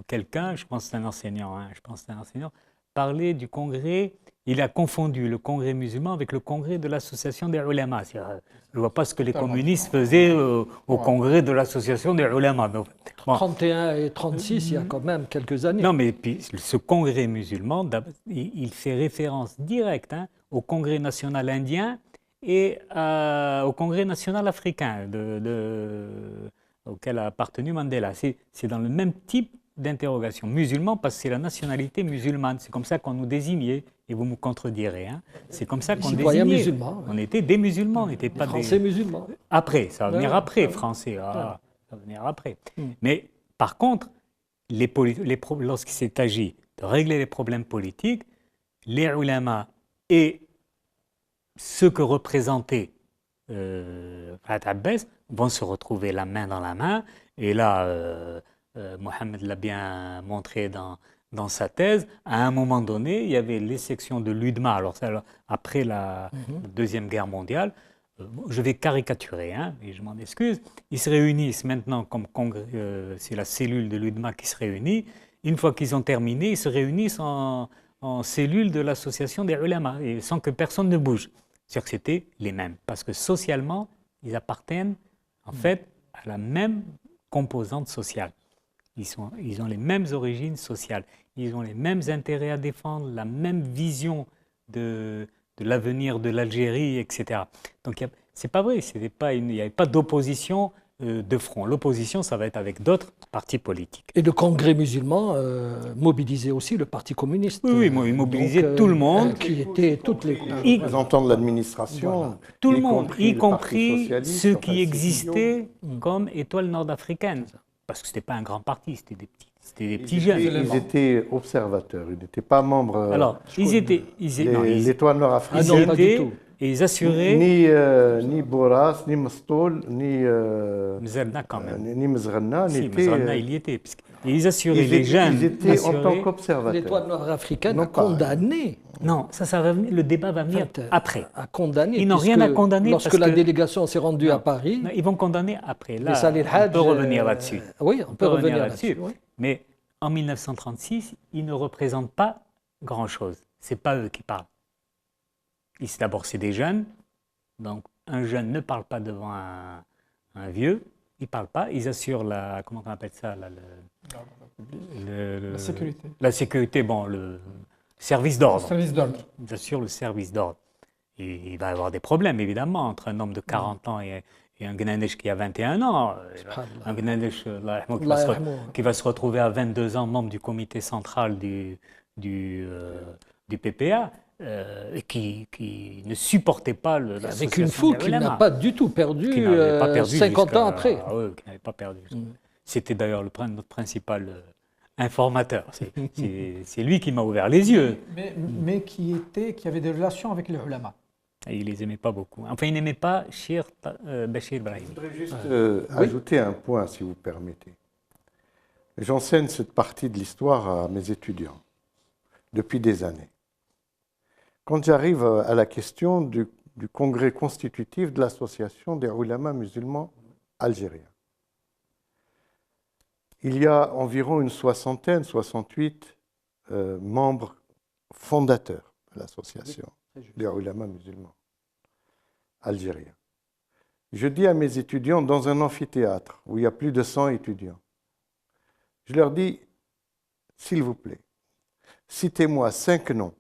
quelqu'un, je pense que c'est un enseignant, parler du Congrès. Il a confondu le Congrès musulman avec le Congrès de l'Association des Ulama. Je ne vois pas ce que les communistes faisaient au Congrès de l'Association des Ulama. Bon. 31 et 36, il y a quand même quelques années. Non, mais puis, ce Congrès musulman, il fait référence directe au Congrès national indien et au Congrès national africain auquel a appartenu Mandela. C'est dans le même type d'interrogation. Musulman, parce que c'est la nationalité musulmane. C'est comme ça qu'on nous désignait, et vous me contredirez. C'est comme ça qu'on désignait. Musulmans. On était des musulmans, on n'était pas Français musulmans. Après, ça va venir après, français. Ça va venir après. Mais par contre, lorsqu'il s'est agi de régler les problèmes politiques, les ulama et ceux que représentait Farhat Abbas vont se retrouver la main dans la main. Et là, Mohamed l'a bien montré dans sa thèse. À un moment donné, il y avait les sections de l'UDMA, alors ça, après la Deuxième Guerre mondiale. Je vais caricaturer, et je m'en excuse. Ils se réunissent maintenant comme congrès, c'est la cellule de l'UDMA qui se réunit. Une fois qu'ils ont terminé, ils se réunissent en cellule de l'association des ulama, et sans que personne ne bouge. C'est-à-dire que c'était les mêmes, parce que socialement, ils appartiennent en fait à la même composante sociale. Ils ont les mêmes origines sociales, ils ont les mêmes intérêts à défendre, la même vision de l'avenir de l'Algérie, etc. Donc c'est pas vrai, il n'y avait pas d'opposition de front. L'opposition, ça va être avec d'autres partis politiques. Et le Congrès musulman mobilisait aussi le Parti communiste. Oui, il mobilisait tout le monde. Qui étaient toutes les... Les représentants de l'administration. Voilà. Tout le monde, y compris ceux qui existaient comme Étoile nord-africaine. Parce que ce n'était pas un grand parti, c'était des petits jeunes. Ils étaient observateurs, ils n'étaient pas membres. Alors, l'Étoile nord-africaine. Ah non, pas du tout. Et ils assuraient... Ni Boras, ni Mastoul, ni Mzerna quand même. Ni Mzerna. Si, Mzerna, il y était. Et ils assuraient les jeunes. Ils étaient en tant qu'observateurs. L'Étoile nord-africaine a condamné. Non, ça va venir, le débat va venir après. A condamné. Ils n'ont rien à condamner. Lorsque la délégation s'est rendue à Paris. Non, ils vont condamner après. Là, on peut revenir là-dessus. Oui, on peut revenir là-dessus. Oui. Mais en 1936, ils ne représentent pas grand-chose. Ce n'est pas eux qui parlent. D'abord, c'est des jeunes. Donc, un jeune ne parle pas devant un vieux. Ils ne parlent pas. Ils assurent la... Comment on appelle ça la sécurité. La sécurité, bon, le service d'ordre. Le service d'ordre. Ils assurent le service d'ordre. Et il va y avoir des problèmes, évidemment, entre un homme de 40 ans et un Gnadesh qui a 21 ans. Un Gnadesh qui va se retrouver à 22 ans membre du comité central du PPA. qui ne supportait pas avec une foule qui n'a pas du tout perdu, qui n'avait pas perdu 50 ans après. Oui, qui n'avait pas perdu. C'était d'ailleurs notre principal informateur. C'est lui qui m'a ouvert les yeux. Mais qui avait des relations avec les ulama. Et il ne les aimait pas beaucoup. Enfin, il n'aimait pas Cheikh Bachir Brahimi. Je voudrais juste ajouter un point, si vous permettez. J'enseigne cette partie de l'histoire à mes étudiants depuis des années. Quand j'arrive à la question du congrès constitutif de l'association des ulama musulmans algériens, il y a environ une 68 membres fondateurs de l'association des ulama musulmans algériens. Je dis à mes étudiants dans un amphithéâtre où il y a plus de 100 étudiants, je leur dis, s'il vous plaît, citez-moi 5 noms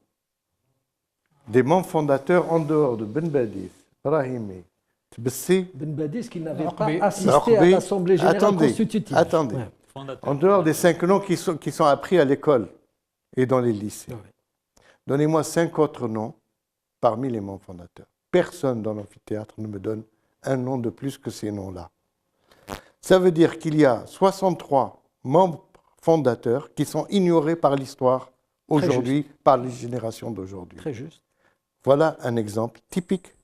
des membres fondateurs en dehors de Ben Badis, Brahimi, Tbessi. Ben Badis qui n'avait pas assisté à l'Assemblée générale constitutive. Attendez. Ouais. En dehors des 5 noms qui sont appris à l'école et dans les lycées. Ouais. Donnez-moi 5 autres noms parmi les membres fondateurs. Personne dans l'amphithéâtre ne me donne un nom de plus que ces noms-là. Ça veut dire qu'il y a 63 membres fondateurs qui sont ignorés par l'histoire aujourd'hui, par les générations d'aujourd'hui. Très juste. Voilà un exemple typique.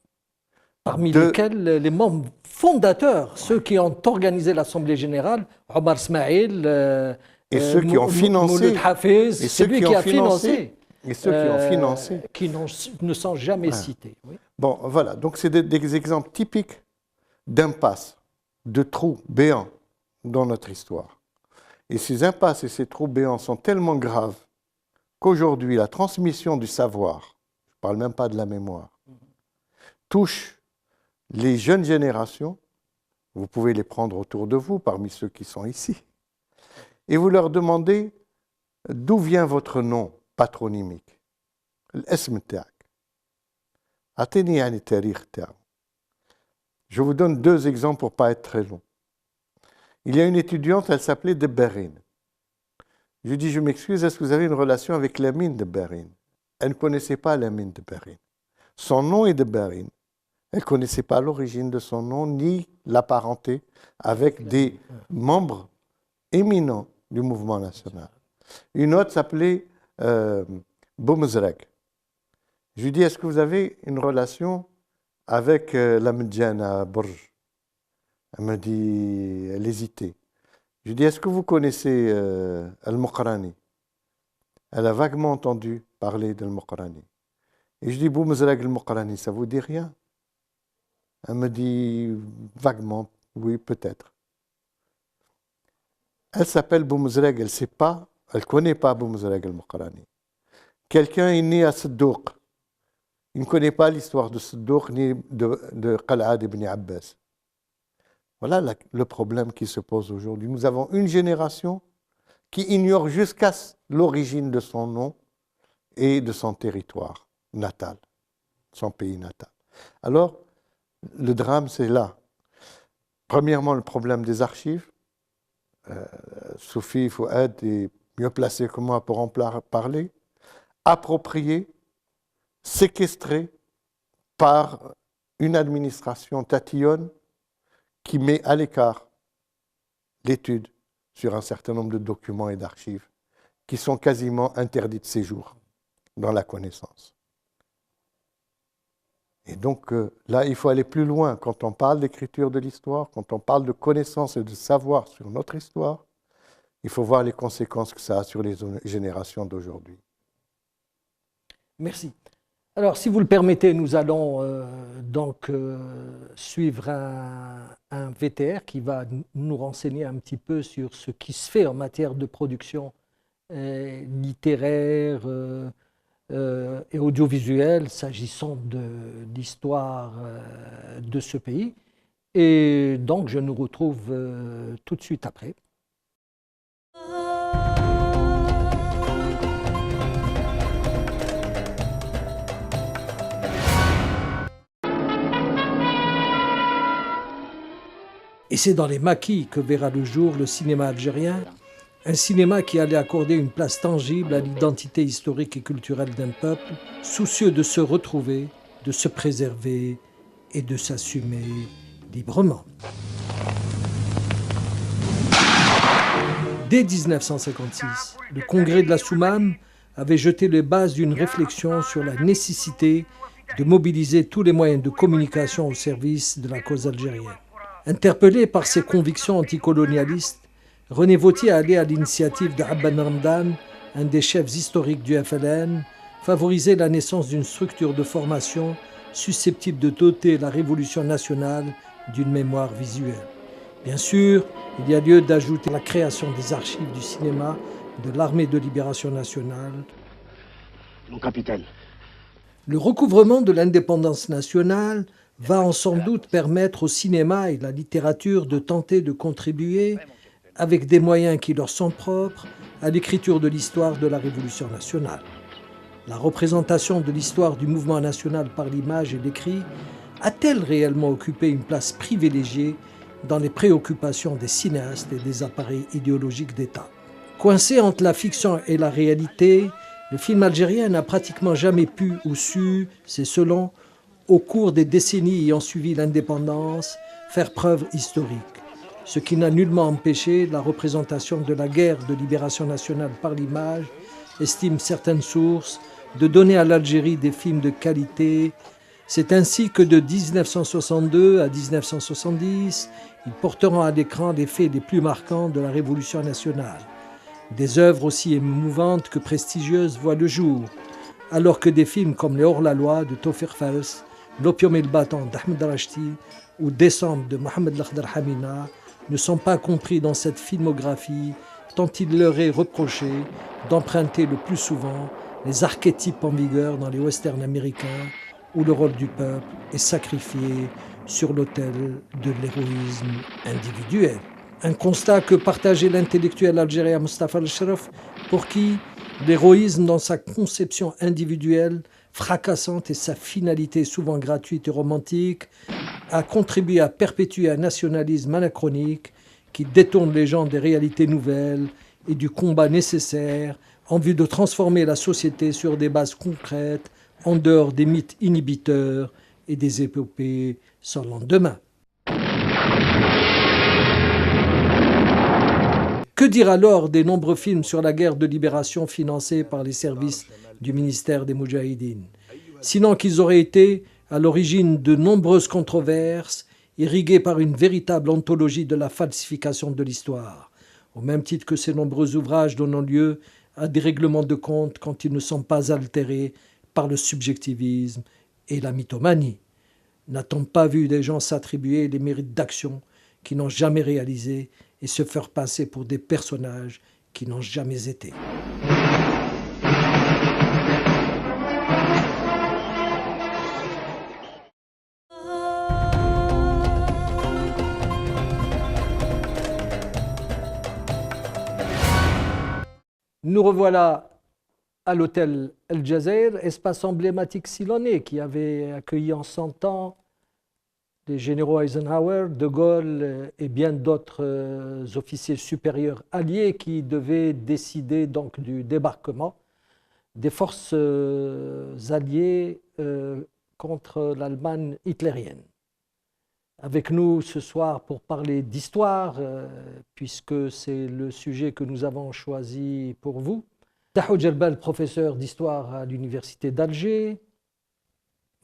Parmi lesquels les membres fondateurs, ceux qui ont organisé l'Assemblée générale, Omar Smaïl, et ceux qui ont financé, Hafiz, c'est lui qui a financé. Et ceux qui ont financé. Qui ne sont jamais cités. Oui. Bon, voilà. Donc, c'est des exemples typiques d'impasses, de trous béants dans notre histoire. Et ces impasses et ces trous béants sont tellement graves qu'aujourd'hui, la transmission du savoir, je ne parle même pas de la mémoire, touche les jeunes générations. Vous pouvez les prendre autour de vous, parmi ceux qui sont ici, et vous leur demandez d'où vient votre nom patronymique. الاسم تاعك. أعطيني يعني التاريخ تاعو. Je vous donne 2 exemples pour ne pas être très long. Il y a une étudiante, elle s'appelait Deberine. Je lui dis, je m'excuse, est-ce que vous avez une relation avec la mine de Berine? Elle ne connaissait pas la mine de Berine. Son nom est de Berine. Elle ne connaissait pas l'origine de son nom, ni la parenté avec des membres éminents du mouvement national. Une autre s'appelait Boumezreg. Je lui dis, est-ce que vous avez une relation avec la Medjana à Borj? Elle me dit, elle hésitait. Je lui dis, est-ce que vous connaissez Al-Muqrani? Elle a vaguement entendu parler d'Al-Muqrani. Et je dis, Boumezreg Al-Muqrani, ça vous dit rien? Elle me dit, vaguement, oui, peut-être. Elle s'appelle Boumezreg, elle ne connaît pas Boumezreg Al-Muqrani. Quelqu'un est né à Seddouk. Il ne connaît pas l'histoire de Seddouk ni de Qal'ad ibn Abbas. Voilà le problème qui se pose aujourd'hui. Nous avons une génération qui ignore jusqu'à l'origine de son nom et de son territoire natal, son pays natal. Alors, le drame, c'est là. Premièrement, le problème des archives. Sophie Fouad est mieux placée que moi pour en parler. Approprié, séquestré par une administration tatillonne qui met à l'écart l'étude sur un certain nombre de documents et d'archives qui sont quasiment interdits de séjour dans la connaissance. Et donc là, il faut aller plus loin. Quand on parle d'écriture de l'histoire, quand on parle de connaissance et de savoir sur notre histoire, il faut voir les conséquences que ça a sur les générations d'aujourd'hui. Merci. Alors, si vous le permettez, nous allons suivre un VTR qui va nous renseigner un petit peu sur ce qui se fait en matière de production littéraire et audiovisuelle, s'agissant de l'histoire de ce pays. Et donc, je nous retrouve tout de suite après. Et c'est dans les maquis que verra le jour le cinéma algérien, Un cinéma qui allait accorder une place tangible à l'identité historique et culturelle d'un peuple, soucieux de se retrouver, de se préserver et de s'assumer librement. Dès 1956, le congrès de la Soumam avait jeté les bases d'une réflexion sur la nécessité de mobiliser tous les moyens de communication au service de la cause algérienne. Interpellé par ses convictions anticolonialistes, René Vauthier allait à l'initiative de Abban Ramdan, un des chefs historiques du FLN, favoriser la naissance d'une structure de formation susceptible de doter la révolution nationale d'une mémoire visuelle. Bien sûr, il y a lieu d'ajouter la création des archives du cinéma de l'Armée de libération nationale. Mon capitaine. Le recouvrement de l'indépendance nationale va sans doute permettre au cinéma et la littérature de tenter de contribuer, avec des moyens qui leur sont propres, à l'écriture de l'histoire de la Révolution nationale. La représentation de l'histoire du mouvement national par l'image et l'écrit a-t-elle réellement occupé une place privilégiée dans les préoccupations des cinéastes et des appareils idéologiques d'État? Coincé entre la fiction et la réalité, le film algérien n'a pratiquement jamais pu ou su, c'est selon, au cours des décennies ayant suivi l'indépendance, faire preuve historique, ce qui n'a nullement empêché la représentation de la guerre de libération nationale par l'image, estiment certaines sources, de donner à l'Algérie des films de qualité. C'est ainsi que de 1962 à 1970, ils porteront à l'écran les faits les plus marquants de la Révolution nationale. Des œuvres aussi émouvantes que prestigieuses voient le jour, alors que des films comme Les Hors-la-Loi de Tawfiq Fars, L'Opium et le bâton d'Ahmed Rachti ou Décembre de Mohamed Lakhdar Hamina ne sont pas compris dans cette filmographie, tant il leur est reproché d'emprunter le plus souvent les archétypes en vigueur dans les westerns américains, où le rôle du peuple est sacrifié sur l'autel de l'héroïsme individuel. Un constat que partageait l'intellectuel algérien Mustafa Al-Shraf, pour qui l'héroïsme dans sa conception individuelle, fracassante et sa finalité souvent gratuite et romantique, a contribué à perpétuer un nationalisme anachronique qui détourne les gens des réalités nouvelles et du combat nécessaire en vue de transformer la société sur des bases concrètes, en dehors des mythes inhibiteurs et des épopées sans lendemain. Que dire alors des nombreux films sur la guerre de libération financés par les services du ministère des Moudjahidines, sinon qu'ils auraient été à l'origine de nombreuses controverses, irriguées par une véritable anthologie de la falsification de l'histoire, au même titre que ces nombreux ouvrages donnant lieu à des règlements de compte quand ils ne sont pas altérés par le subjectivisme et la mythomanie. N'a-t-on pas vu des gens s'attribuer les mérites d'actions qu'ils n'ont jamais réalisées et se faire passer pour des personnages qui n'ont jamais été? Nous revoilà à l'hôtel El Jazeer, espace emblématique silonais qui avait accueilli en son temps les généraux Eisenhower, De Gaulle et bien d'autres officiers supérieurs alliés qui devaient décider donc du débarquement des forces alliées contre l'Allemagne hitlérienne. Avec nous ce soir pour parler d'histoire, puisque c'est le sujet que nous avons choisi pour vous, Tahou Djerbel, professeur d'histoire à l'université d'Alger,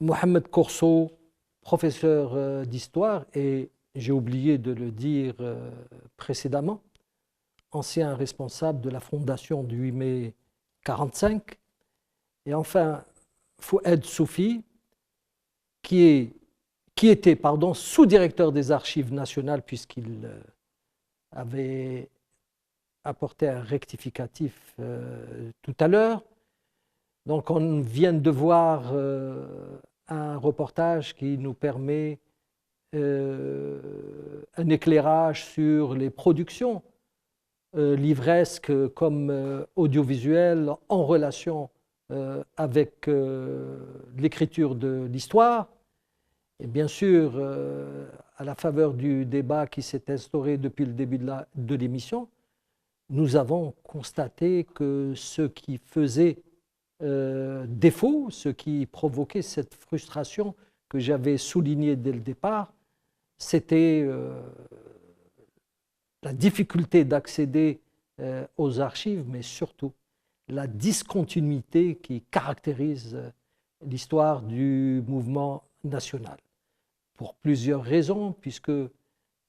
Mohamed Korso, professeur d'histoire et, j'ai oublié de le dire précédemment, ancien responsable de la fondation du 8 mai 1945, et enfin Fouad Soufi, qui était sous-directeur des archives nationales puisqu'il avait apporté un rectificatif tout à l'heure. Donc on vient de voir un reportage qui nous permet un éclairage sur les productions livresques comme audiovisuelles en relation avec l'écriture de l'histoire. Et bien sûr, à la faveur du débat qui s'est instauré depuis le début de l'émission, nous avons constaté que ce qui faisait défaut, ce qui provoquait cette frustration que j'avais soulignée dès le départ, c'était la difficulté d'accéder aux archives, mais surtout la discontinuité qui caractérise l'histoire du mouvement national. Pour plusieurs raisons, puisque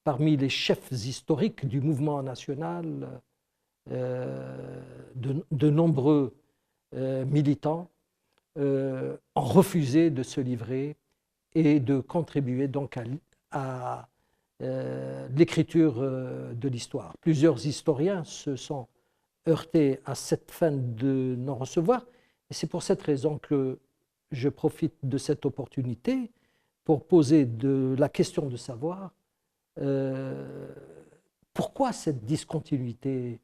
parmi les chefs historiques du mouvement national, de nombreux militants ont refusé de se livrer et de contribuer donc à l'écriture de l'histoire. Plusieurs historiens se sont heurtés à cette fin de non-recevoir, et c'est pour cette raison que je profite de cette opportunité pour poser la question de savoir pourquoi cette discontinuité,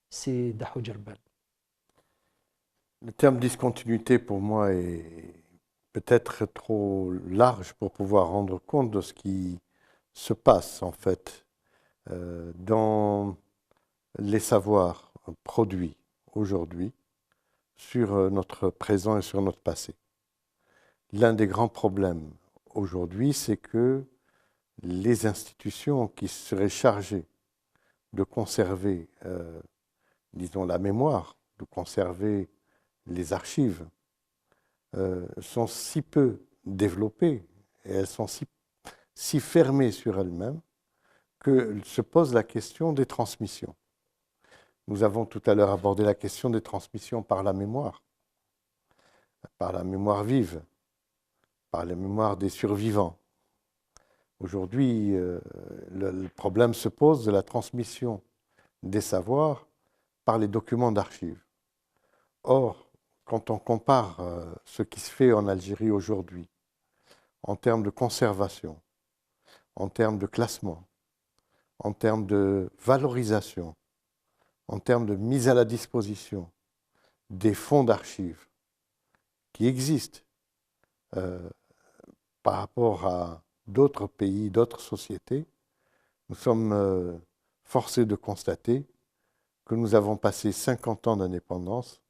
c'est Dahoud Jerbel. Le terme discontinuité pour moi est peut-être trop large pour pouvoir rendre compte de ce qui se passe en fait dans les savoirs produits aujourd'hui sur notre présent et sur notre passé. L'un des grands problèmes aujourd'hui, c'est que les institutions qui seraient chargées de conserver, disons, la mémoire, de conserver les archives, sont si peu développées et elles sont si fermées sur elles-mêmes que se pose la question des transmissions. Nous avons tout à l'heure abordé la question des transmissions par la mémoire vive, par la mémoire des survivants. Aujourd'hui, le problème se pose de la transmission des savoirs par les documents d'archives. Or, quand on compare ce qui se fait en Algérie aujourd'hui, en termes de conservation, en termes de classement, en termes de valorisation, en termes de mise à la disposition des fonds d'archives qui existent par rapport à d'autres pays, d'autres sociétés, nous sommes forcés de constater que nous avons passé 50 ans d'indépendance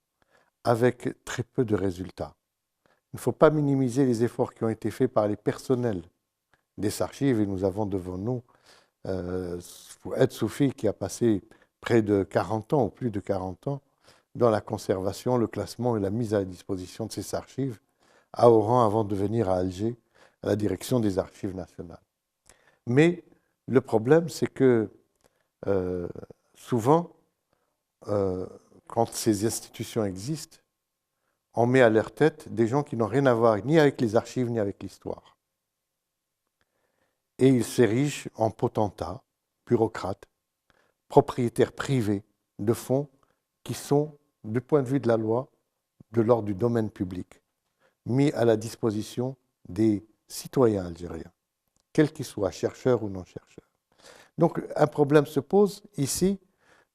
avec très peu de résultats. Il ne faut pas minimiser les efforts qui ont été faits par les personnels des archives, et nous avons devant nous Fouad Soufi qui a passé près de 40 ans, ou plus de 40 ans, dans la conservation, le classement et la mise à la disposition de ces archives, à Oran avant de venir à Alger, à la direction des archives nationales. Mais le problème, c'est que souvent, quand ces institutions existent, on met à leur tête des gens qui n'ont rien à voir ni avec les archives ni avec l'histoire. Et ils s'érigent en potentats, bureaucrates, propriétaires privés de fonds qui sont, du point de vue de la loi, de l'ordre du domaine public, mis à la disposition des citoyens algériens, quels qu'ils soient, chercheurs ou non chercheurs. Donc un problème se pose ici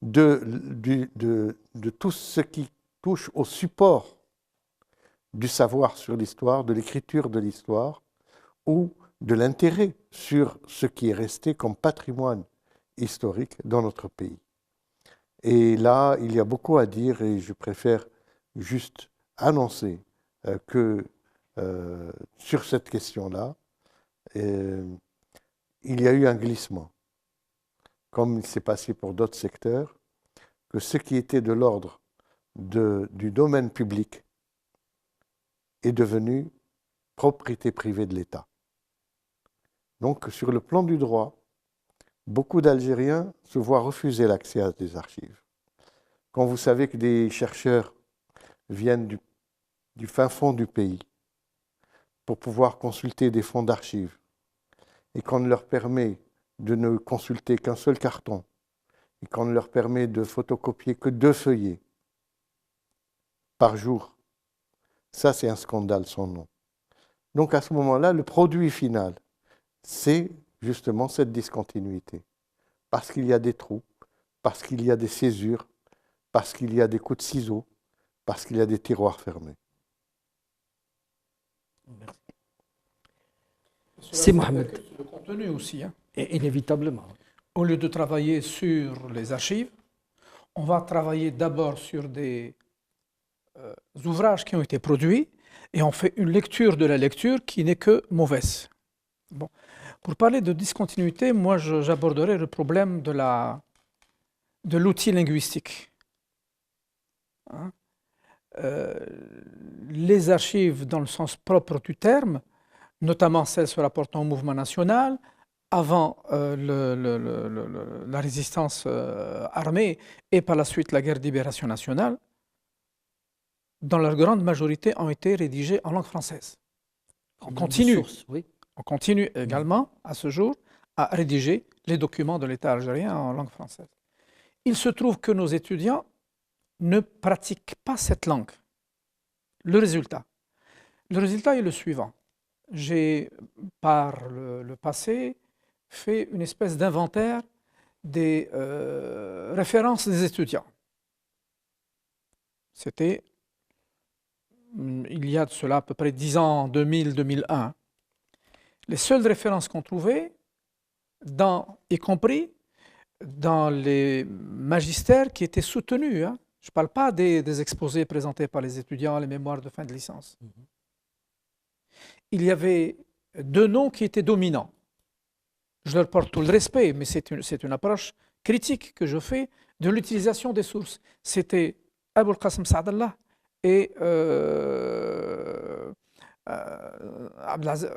de tout ce qui touche au support du savoir sur l'histoire, de l'écriture de l'histoire, ou de l'intérêt sur ce qui est resté comme patrimoine historique dans notre pays. Et là, il y a beaucoup à dire et je préfère juste annoncer que sur cette question-là, il y a eu un glissement, comme il s'est passé pour d'autres secteurs, que ce qui était de l'ordre du domaine public est devenu propriété privée de l'État. Donc, sur le plan du droit, beaucoup d'Algériens se voient refuser l'accès à des archives. Quand vous savez que des chercheurs viennent du fin fond du pays pour pouvoir consulter des fonds d'archives et qu'on ne leur permet de ne consulter qu'un seul carton et qu'on ne leur permet de photocopier que 2 feuillets par jour, ça c'est un scandale sans nom. Donc à ce moment-là, le produit final, c'est justement cette discontinuité. Parce qu'il y a des trous, parce qu'il y a des césures, parce qu'il y a des coups de ciseaux, parce qu'il y a des tiroirs fermés. Merci. C'est Mohamed. Le contenu aussi. Hein. Et inévitablement. Au lieu de travailler sur les archives, on va travailler d'abord sur des ouvrages qui ont été produits et on fait une lecture de la lecture qui n'est que mauvaise. Bon. Pour parler de discontinuité, moi j'aborderai le problème de l'outil linguistique. Hein? Les archives, dans le sens propre du terme, notamment celles se rapportant au mouvement national, avant la résistance armée et par la suite la guerre de libération nationale, dans leur grande majorité ont été rédigées en langue française. On continue également à ce jour à rédiger les documents de l'État algérien en langue française. Il se trouve que nos étudiants ne pratiquent pas cette langue. Le résultat est le suivant. J'ai, par le passé, fait une espèce d'inventaire des références des étudiants. C'était, il y a de cela à peu près 10 ans, 2000-2001. Les seules références qu'on trouvait, y compris dans les magistères qui étaient soutenus, hein. Je ne parle pas des exposés présentés par les étudiants, les mémoires de fin de licence. Il y avait 2 noms qui étaient dominants. Je leur porte tout le respect, mais c'est une approche critique que je fais de l'utilisation des sources. C'était Aboul Qasim Saadallah et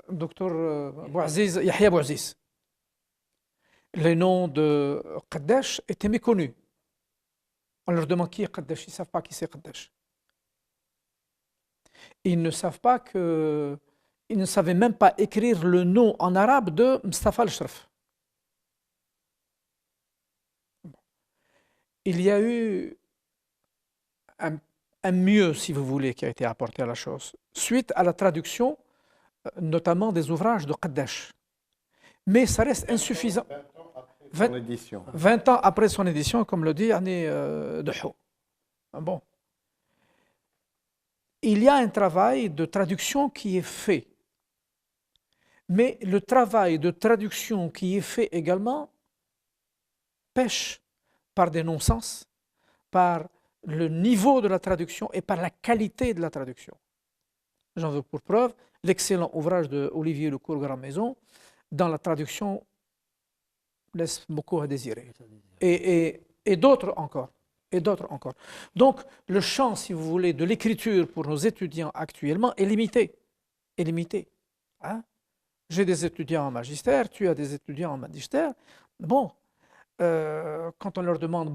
Dr Bouaziz, Yahya Bouaziz. Les noms de Qaddash étaient méconnus. On leur demande qui est Qaddash, ils ne savent pas qui c'est Qaddash. Ils ne savaient même pas écrire le nom en arabe de Mustafa al-Shraf. Il y a eu un mieux, si vous voulez, qui a été apporté à la chose, suite à la traduction, notamment des ouvrages de Qaddash. Mais ça reste insuffisant. 20 ans après son édition, comme le dit Annie Deho. Bon. Il y a un travail de traduction qui est fait. Mais le travail de traduction qui est fait également pêche par des non-sens, par le niveau de la traduction et par la qualité de la traduction. J'en veux pour preuve l'excellent ouvrage de Olivier Lecourt Grand-Maison dans la traduction laisse beaucoup à désirer. Et d'autres encore. Donc, le champ, si vous voulez, de l'écriture pour nos étudiants actuellement est limité. Hein? J'ai des étudiants en magistère, tu as des étudiants en magistère. Bon, quand on leur demande,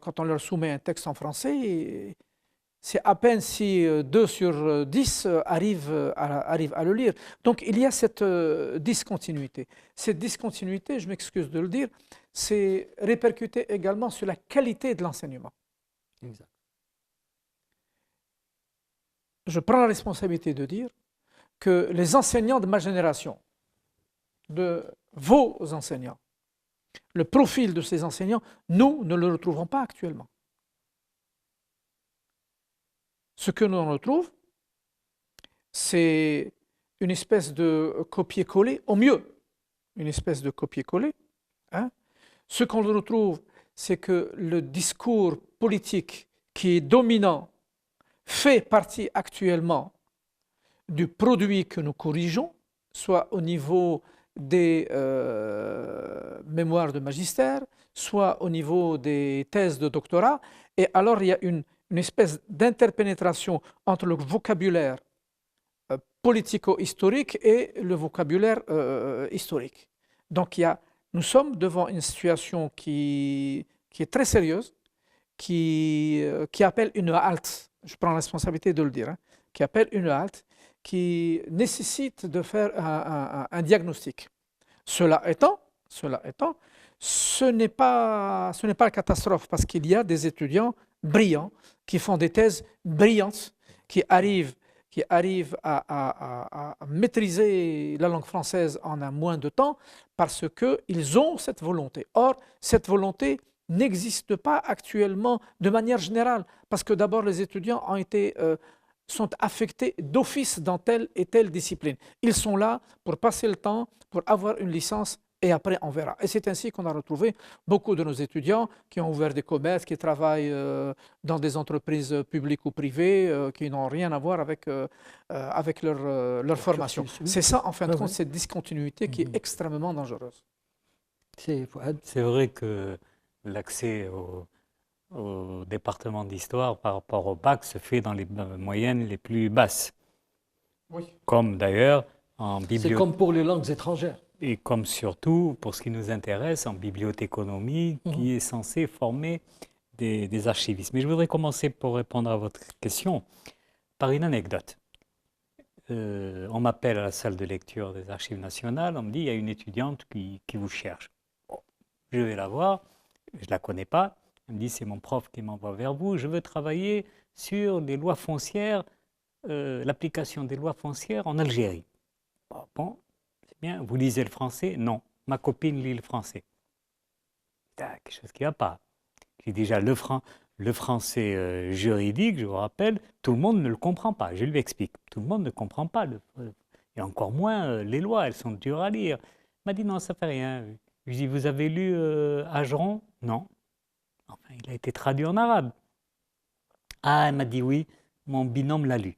quand on leur soumet un texte en français, c'est à peine si 2 sur 10 arrivent à le lire. Donc il y a cette discontinuité. Cette discontinuité, je m'excuse de le dire, c'est répercuté également sur la qualité de l'enseignement. Exact. Je prends la responsabilité de dire que les enseignants de ma génération, de vos enseignants, le profil de ces enseignants, nous ne le retrouvons pas actuellement. Ce que nous retrouvons, c'est une espèce de copier-coller, au mieux, une espèce de copier-coller. Hein. Ce qu'on retrouve, c'est que le discours politique qui est dominant fait partie actuellement du produit que nous corrigeons, soit au niveau des mémoires de magistère, soit au niveau des thèses de doctorat. Et alors, il y a une espèce d'interpénétration entre le vocabulaire politico-historique et le vocabulaire historique. Donc, nous sommes devant une situation qui est très sérieuse, qui appelle une halte. Je prends la responsabilité de le dire, hein, qui appelle une halte, qui nécessite de faire un diagnostic. Cela étant, ce n'est pas la catastrophe, parce qu'il y a des étudiants brillants qui font des thèses brillantes, qui arrivent à maîtriser la langue française en un moins de temps parce qu'ils ont cette volonté. Or, cette volonté n'existe pas actuellement de manière générale, parce que d'abord les étudiants sont affectés d'office dans telle et telle discipline. Ils sont là pour passer le temps, pour avoir une licence et après on verra. Et c'est ainsi qu'on a retrouvé beaucoup de nos étudiants qui ont ouvert des commerces, qui travaillent dans des entreprises publiques ou privées, qui n'ont rien à voir avec leur formation. C'est ça, en fin de compte, cette discontinuité qui est extrêmement dangereuse. C'est vrai que l'accès au département d'histoire par rapport au bac se fait dans les moyennes les plus basses. Oui. Comme d'ailleurs en bibliothèque. C'est comme pour les langues étrangères. Et comme surtout, pour ce qui nous intéresse, en bibliothéconomie, qui est censée former des archivistes. Mais je voudrais commencer pour répondre à votre question par une anecdote. On m'appelle à la salle de lecture des Archives nationales, on me dit il y a une étudiante qui vous cherche. Bon, je vais la voir, je ne la connais pas. Elle me dit c'est mon prof qui m'envoie vers vous, je veux travailler sur les lois foncières, l'application des lois foncières en Algérie. Bon, c'est bien, vous lisez le français? Non, ma copine lit le français. Quelque chose qui ne va pas. J'ai déjà le français juridique, je vous rappelle, tout le monde ne le comprend pas. Je lui explique. Tout le monde ne comprend pas. Et encore moins les lois, elles sont dures à lire. Il m'a dit non, ça ne fait rien. Je lui ai dit, vous avez lu Ageron? Non. Enfin, il a été traduit en arabe. Ah, elle m'a dit oui, mon binôme l'a lu.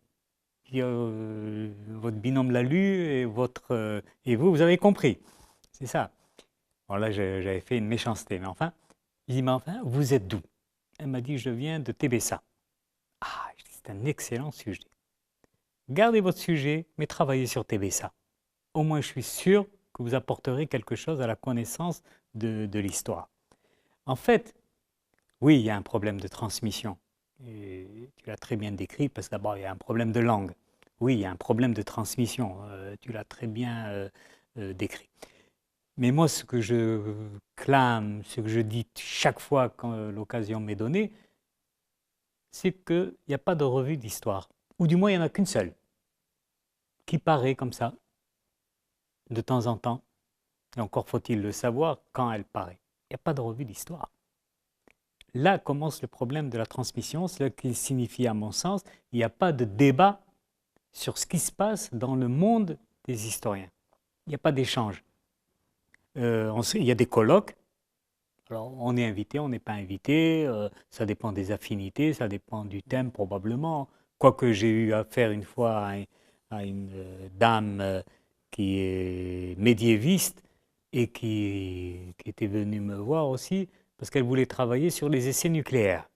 Votre binôme l'a lu et, et vous avez compris. C'est ça. Bon, là, j'avais fait une méchanceté. Mais enfin, il dit, mais enfin, vous êtes d'où? Elle m'a dit, je viens de Tébessa. Ah, je dis, c'est un excellent sujet. Gardez votre sujet, mais travaillez sur Tébessa. Au moins, je suis sûr que vous apporterez quelque chose à la connaissance de l'histoire. En fait, oui, il y a un problème de transmission. Et tu l'as très bien décrit, parce que d'abord, il y a un problème de langue. Oui, il y a un problème de transmission. Tu l'as très bien décrit. Mais moi, ce que je clame, ce que je dis chaque fois quand l'occasion m'est donnée, c'est qu'il n'y a pas de revue d'histoire. Ou du moins, il n'y en a qu'une seule, qui paraît comme ça, de temps en temps. Et encore faut-il le savoir quand elle paraît. Il n'y a pas de revue d'histoire. Là commence le problème de la transmission, ce qui signifie à mon sens, il n'y a pas de débat sur ce qui se passe dans le monde des historiens. Il n'y a pas d'échange. Il y a des colloques, alors on est invité, on n'est pas invité, ça dépend des affinités, ça dépend du thème probablement. Quoique j'ai eu affaire une fois à une dame qui est médiéviste et qui était venue me voir aussi, parce qu'elle voulait travailler sur les essais nucléaires.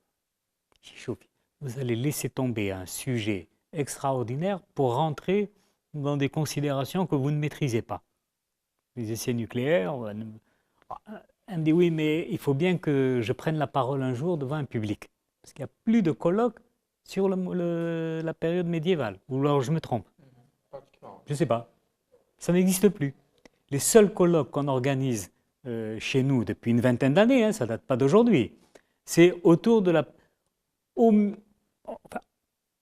J'ai dit, Choupi, vous allez laisser tomber un sujet extraordinaire pour rentrer dans des considérations que vous ne maîtrisez pas. Les essais nucléaires, elle me dit, oui, mais il faut bien que je prenne la parole un jour devant un public. Parce qu'il n'y a plus de colloques sur la période médiévale. Ou alors je me trompe. Je ne sais pas. Ça n'existe plus. Les seuls colloques qu'on organise chez nous depuis une vingtaine d'années, ça ne date pas d'aujourd'hui, c'est autour de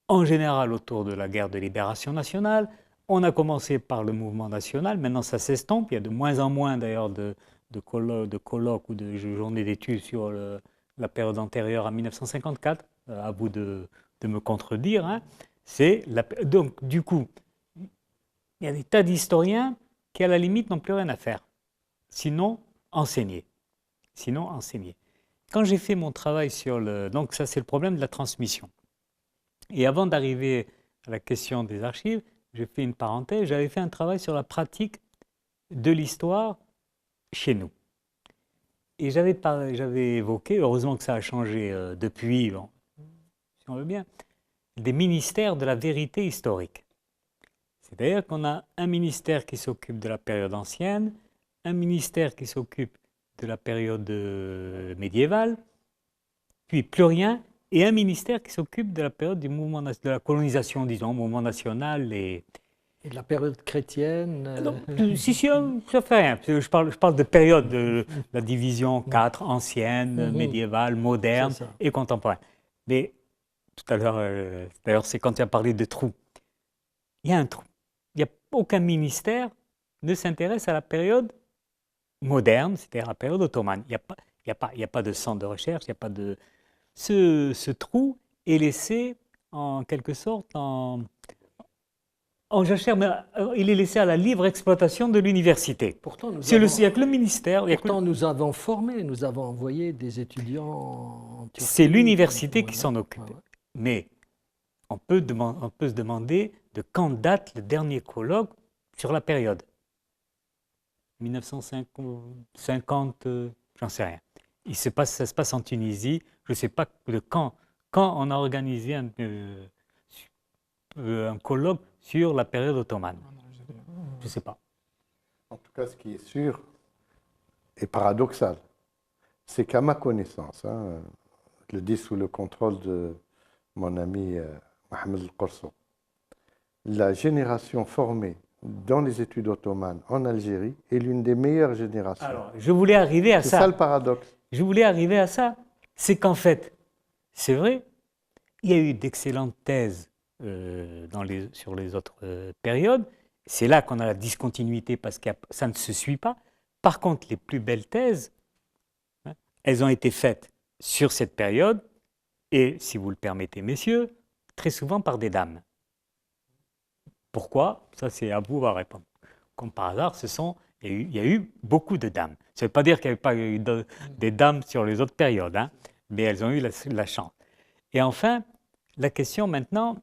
en général autour de la guerre de libération nationale. On a commencé par le mouvement national, maintenant ça s'estompe, il y a de moins en moins d'ailleurs de colloques ou de journées d'études sur la période antérieure à 1954, à vous de me contredire. Hein. Donc du coup, il y a des tas d'historiens qui à la limite n'ont plus rien à faire, sinon enseigner. Quand j'ai fait mon travail sur donc ça c'est le problème de la transmission. Et avant d'arriver à la question des archives, j'ai fait une parenthèse, j'avais fait un travail sur la pratique de l'histoire chez nous. Et j'avais évoqué, heureusement que ça a changé depuis, bon, si on veut bien, des ministères de la vérité historique. C'est-à-dire qu'on a un ministère qui s'occupe de la période ancienne, un ministère qui s'occupe de la période médiévale, puis plus rien, et un ministère qui s'occupe de la période du mouvement de la colonisation, disons, mouvement national et de la période chrétienne Si, ça fait rien. Je parle de période de la division 4, ancienne, médiévale, moderne et contemporaine. Mais tout à l'heure, d'ailleurs, c'est quand tu as parlé de trou. Il y a un trou. Il n'y a aucun ministère ne s'intéresse à la période moderne, c'est-à-dire la période ottomane. Il n'y a pas de centre de recherche, il n'y a pas de... Ce trou est laissé en quelque sorte en jachère, mais il est laissé à la libre exploitation de l'université. Pourtant, Il n'y a que le ministère. pourtant nous avons formé, nous avons envoyé des étudiants en Turquie. C'est l'université qui Ouais, s'en occupe. ouais, ouais. Mais on peut se demander de quand date le dernier colloque sur la période. 1950, j'en sais rien. Ça se passe en Tunisie. Je ne sais pas de quand on a organisé un colloque sur la période ottomane. Je ne sais pas. En tout cas, ce qui est sûr et paradoxal, c'est qu'à ma connaissance, je le dis sous le contrôle de mon ami Mohamed El-Qorso, la génération formée dans les études ottomanes en Algérie est l'une des meilleures générations. Alors, je voulais arriver à c'est ça. ça le paradoxe. Je voulais arriver à ça. C'est qu'en fait, c'est vrai, il y a eu d'excellentes thèses sur les autres périodes. C'est là qu'on a la discontinuité parce que ça ne se suit pas. Par contre, les plus belles thèses, elles ont été faites sur cette période et, si vous le permettez, messieurs, très souvent par des dames. Pourquoi? Ça, c'est à vous à répondre. Comme par hasard, il y a eu beaucoup de dames. Ça ne veut pas dire qu'il n'y avait pas eu des dames sur les autres périodes, mais elles ont eu la chance. Et enfin, la question maintenant,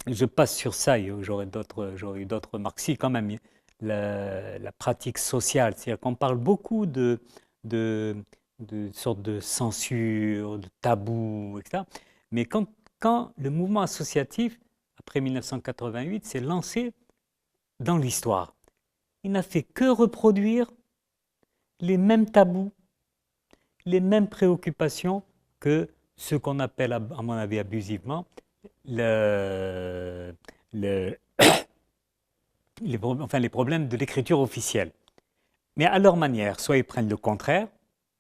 je passe sur ça, j'aurais eu d'autres remarques. Si, quand même, la pratique sociale, c'est-à-dire qu'on parle beaucoup de sortes de censure, de tabous, etc. Mais quand le mouvement associatif, après 1988, s'est lancé dans l'histoire, il n'a fait que reproduire les mêmes tabous, les mêmes préoccupations que ce qu'on appelle, à mon avis abusivement, les problèmes de l'écriture officielle. Mais à leur manière, soit ils prennent le contraire,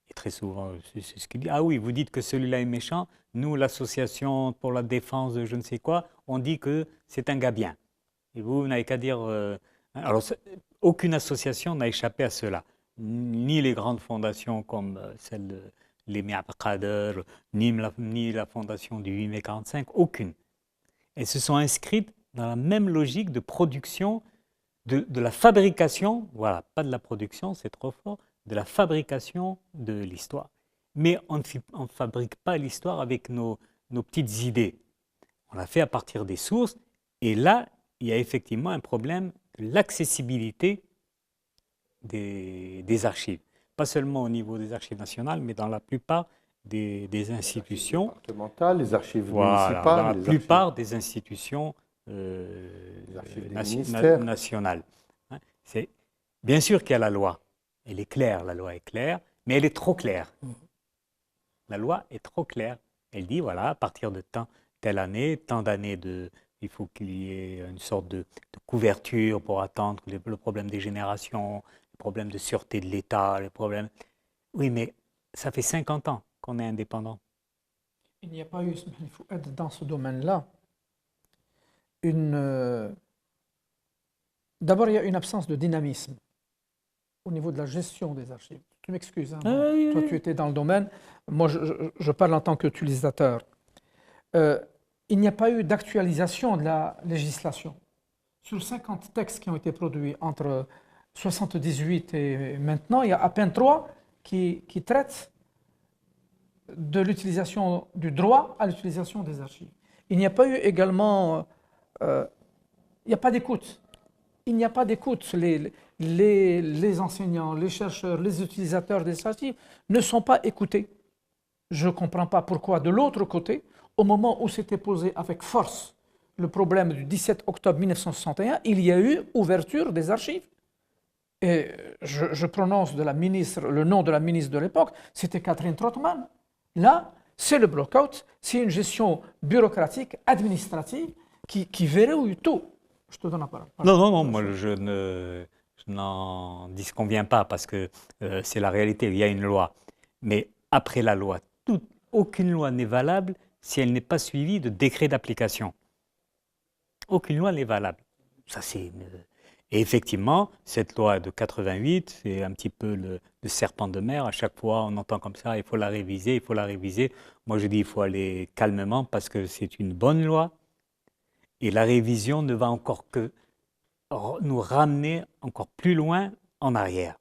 et très souvent, c'est ce qu'ils disent, ah oui, vous dites que celui-là est méchant, nous, l'association pour la défense de je ne sais quoi, on dit que c'est un gars bien. Et vous n'avez qu'à dire... alors, aucune association n'a échappé à cela. Ni les grandes fondations comme celle de l'Émir Abdelkader, ni la fondation du 8 mai 45, aucune. Elles se sont inscrites dans la même logique de production, de la fabrication, voilà, pas de la production, c'est trop fort, de la fabrication de l'histoire. Mais on ne fabrique pas l'histoire avec nos petites idées. On l'a fait à partir des sources, et là, il y a effectivement un problème de l'accessibilité des archives. Pas seulement au niveau des archives nationales, mais dans la plupart des institutions. Les archives départementales, les archives Voilà, municipales. dans la plupart des institutions nationales. Bien sûr qu'il y a la loi. Elle est claire, la loi est claire, mais elle est trop claire. La loi est trop claire. Elle dit, voilà, à partir de telle année, tant d'années il faut qu'il y ait une sorte de couverture pour attendre le problème des générations, le problème de sûreté de l'État, les problèmes... Oui, mais ça fait 50 ans qu'on est indépendant. Il n'y a pas eu, il faut être dans ce domaine-là, d'abord, il y a une absence de dynamisme au niveau de la gestion des archives. Tu m'excuses, oui, toi tu étais dans le domaine, moi je parle en tant qu'utilisateur. Il n'y a pas eu d'actualisation de la législation. Sur 50 textes qui ont été produits entre 1978 et maintenant, il y a à peine 3 qui traitent de l'utilisation du droit à l'utilisation des archives. Il n'y a pas eu également... il n'y a pas d'écoute. Il n'y a pas d'écoute. Les enseignants, les chercheurs, les utilisateurs des archives ne sont pas écoutés. Je ne comprends pas pourquoi, de l'autre côté, au moment où s'était posé avec force le problème du 17 octobre 1961, il y a eu ouverture des archives. Et je prononce le nom de la ministre de l'époque, c'était Catherine Trottmann. Là, c'est le block-out, c'est une gestion bureaucratique, administrative, qui verrouille tout. Je te donne la parole. Non, moi je n'en disconviens pas parce que c'est la réalité, il y a une loi. Mais après la loi, aucune loi n'est valable si elle n'est pas suivie de décrets d'application. Aucune loi n'est valable. Ça, Et effectivement, cette loi de 88, c'est un petit peu le serpent de mer. À chaque fois, on entend comme ça, il faut la réviser, il faut la réviser. Moi, je dis, il faut aller calmement parce que c'est une bonne loi. Et la révision ne va encore que nous ramener encore plus loin en arrière.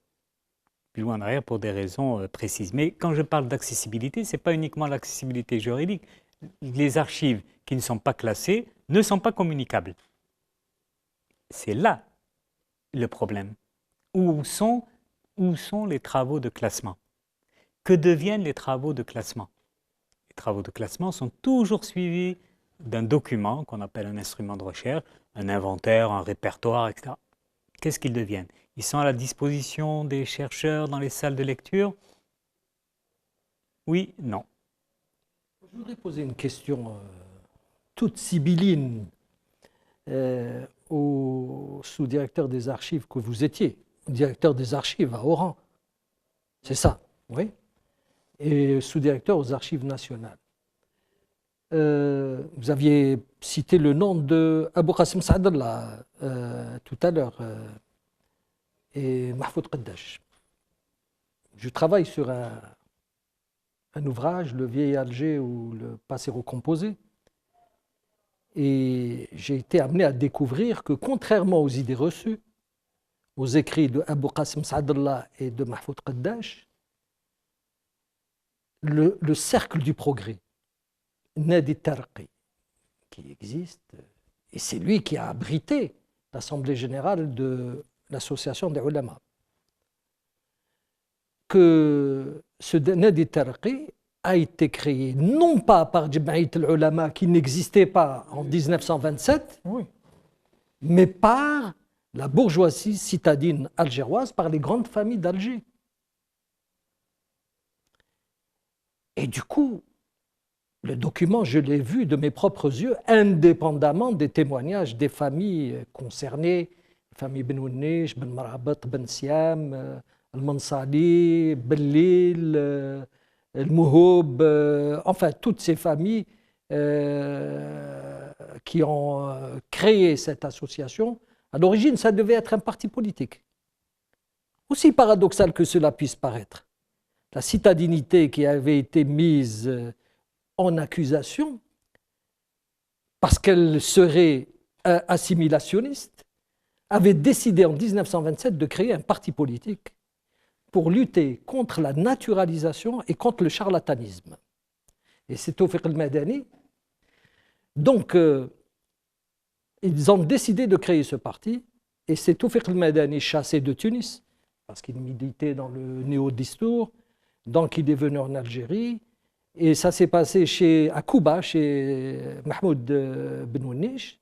Plus loin en arrière pour des raisons précises. Mais quand je parle d'accessibilité, ce n'est pas uniquement l'accessibilité juridique. Les archives qui ne sont pas classées ne sont pas communicables. C'est là le problème. Où sont les travaux de classement? Que deviennent les travaux de classement? Les travaux de classement sont toujours suivis d'un document qu'on appelle un instrument de recherche, un inventaire, un répertoire, etc. Qu'est-ce qu'ils deviennent? Ils sont à la disposition des chercheurs dans les salles de lecture? Oui, non. Je voudrais poser une question toute sibylline au sous-directeur des archives que vous étiez, directeur des archives à Oran. C'est ça, oui. Et sous-directeur aux archives nationales. Vous aviez cité le nom de Abou Qasim Saadallah tout à l'heure et Mahfoud Qaddash. Je travaille sur un ouvrage, Le vieil Alger ou le passé recomposé. Et j'ai été amené à découvrir que contrairement aux idées reçues, aux écrits de Abou Qasim Saadallah et de Mahfoud Qaddash, le cercle du progrès, Nadi Tarqi, qui existe, et c'est lui qui a abrité l'Assemblée générale de l'Association des Ulama. Que ce Nadi Tarqi a été créé non pas par Jamaït al-Ulama qui n'existait pas en 1927, Oui. mais par la bourgeoisie citadine algéroise, par les grandes familles d'Alger. Et du coup, le document, je l'ai vu de mes propres yeux, indépendamment des témoignages des familles concernées, les familles Ben Ounesh, Ben Marabat, Ben Siam, Al-Mansali, Bellil, Al-Mouhoub, enfin toutes ces familles qui ont créé cette association. À l'origine, ça devait être un parti politique. Aussi paradoxal que cela puisse paraître. La citadinité qui avait été mise en accusation parce qu'elle serait assimilationniste avait décidé en 1927 de créer un parti politique pour lutter contre la naturalisation et contre le charlatanisme. Et c'est Tawfiq al-Madani. Donc, ils ont décidé de créer ce parti et c'est Tawfiq al-Madani chassé de Tunis parce qu'il militait dans le néo-distour. Donc, il est venu en Algérie et ça s'est passé à Kouba, chez Mahmoud Ben Ounesh.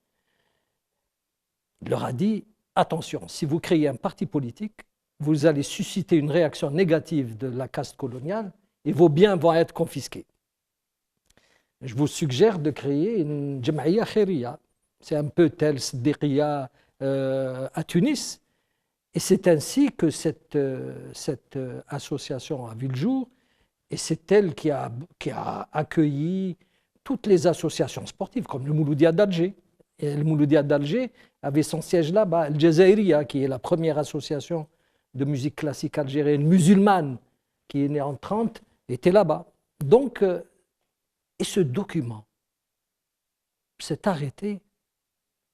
Il leur a dit, attention, si vous créez un parti politique, vous allez susciter une réaction négative de la caste coloniale et vos biens vont être confisqués. Je vous suggère de créer une Jamaïa Khériya. C'est un peu tel Siddiqiya à Tunis. Et c'est ainsi que cette association a vu le jour, et c'est elle qui a accueilli toutes les associations sportives, comme le Mouloudia d'Alger. Et le Mouloudia d'Alger avait son siège là-bas, Al Jazairiya, qui est la première association de musique classique algérienne musulmane, qui est née en 1930, était là-bas. Donc, et ce document, cet arrêté,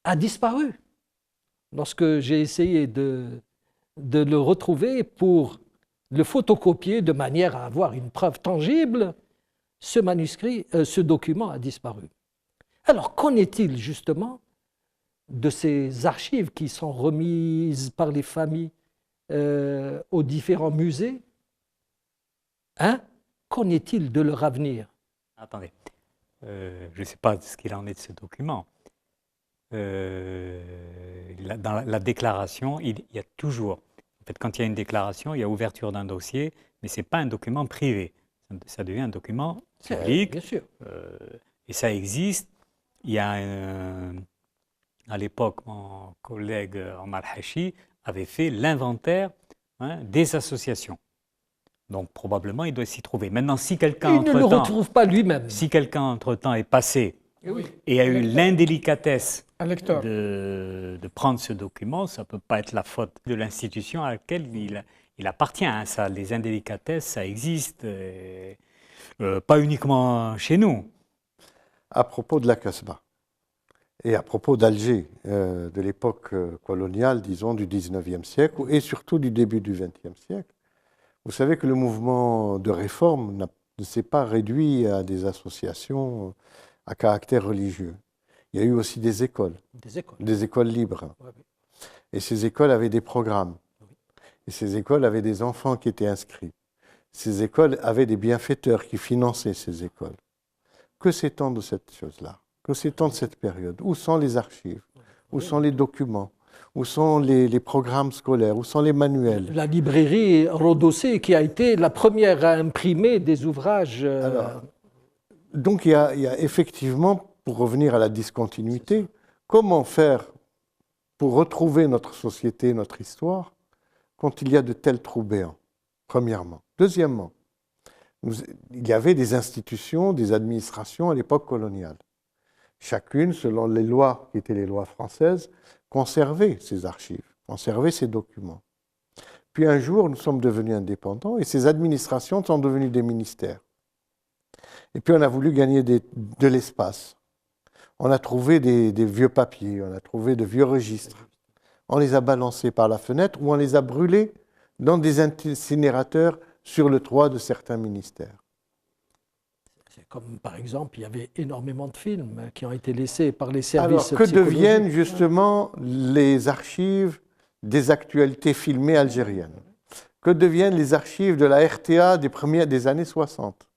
a disparu. Lorsque j'ai essayé de le retrouver pour le photocopier de manière à avoir une preuve tangible, ce manuscrit, ce document a disparu. Alors, qu'en est-il justement de ces archives qui sont remises par les familles aux différents musées? Qu'en est-il de leur avenir? Attendez, je ne sais pas ce qu'il en est de ce document. Dans la déclaration, il y a toujours, en fait, quand il y a une déclaration, il y a ouverture d'un dossier, mais ce n'est pas un document privé, ça devient un document public, bien sûr. Et ça existe. Il y a à l'époque, mon collègue Omar Hachi avait fait l'inventaire des associations. Donc probablement, il doit s'y trouver. Maintenant, si quelqu'un il ne le retrouve pas lui-même. Si quelqu'un entre-temps est passé et a eu l'indélicatesse de prendre ce document, ça ne peut pas être la faute de l'institution à laquelle il appartient. Ça, les indélicatesses, ça existe, pas uniquement chez nous. À propos de la Casbah, et à propos d'Alger, de l'époque coloniale, disons, du 19e siècle, et surtout du début du 20e siècle. Vous savez que le mouvement de réforme ne s'est pas réduit à des associations à caractère religieux. Il y a eu aussi des écoles libres. Ouais, oui. Et ces écoles avaient des programmes. Et ces écoles avaient des enfants qui étaient inscrits. Ces écoles avaient des bienfaiteurs qui finançaient ces écoles. Que sait-on de cette chose-là? Que sait-on de cette période? Où sont les archives? Où sont les documents? Où sont les programmes scolaires? Où sont les manuels? La librairie Rodossé, qui a été la première à imprimer des ouvrages. Alors, donc il y a effectivement, pour revenir à la discontinuité, comment faire pour retrouver notre société, notre histoire, quand il y a de tels trous béants, premièrement. Deuxièmement, il y avait des institutions, des administrations à l'époque coloniale. Chacune, selon les lois qui étaient les lois françaises, conservait ses archives, conservait ses documents. Puis un jour, nous sommes devenus indépendants et ces administrations sont devenues des ministères. Et puis on a voulu gagner de l'espace. On a trouvé des vieux papiers, on a trouvé de vieux registres. On les a balancés par la fenêtre ou on les a brûlés dans des incinérateurs sur le toit de certains ministères. C'est comme, par exemple, il y avait énormément de films qui ont été laissés par les services Alors, que psychologiques. deviennent justement les archives des actualités filmées algériennes? Que deviennent les archives de la RTA des années 60?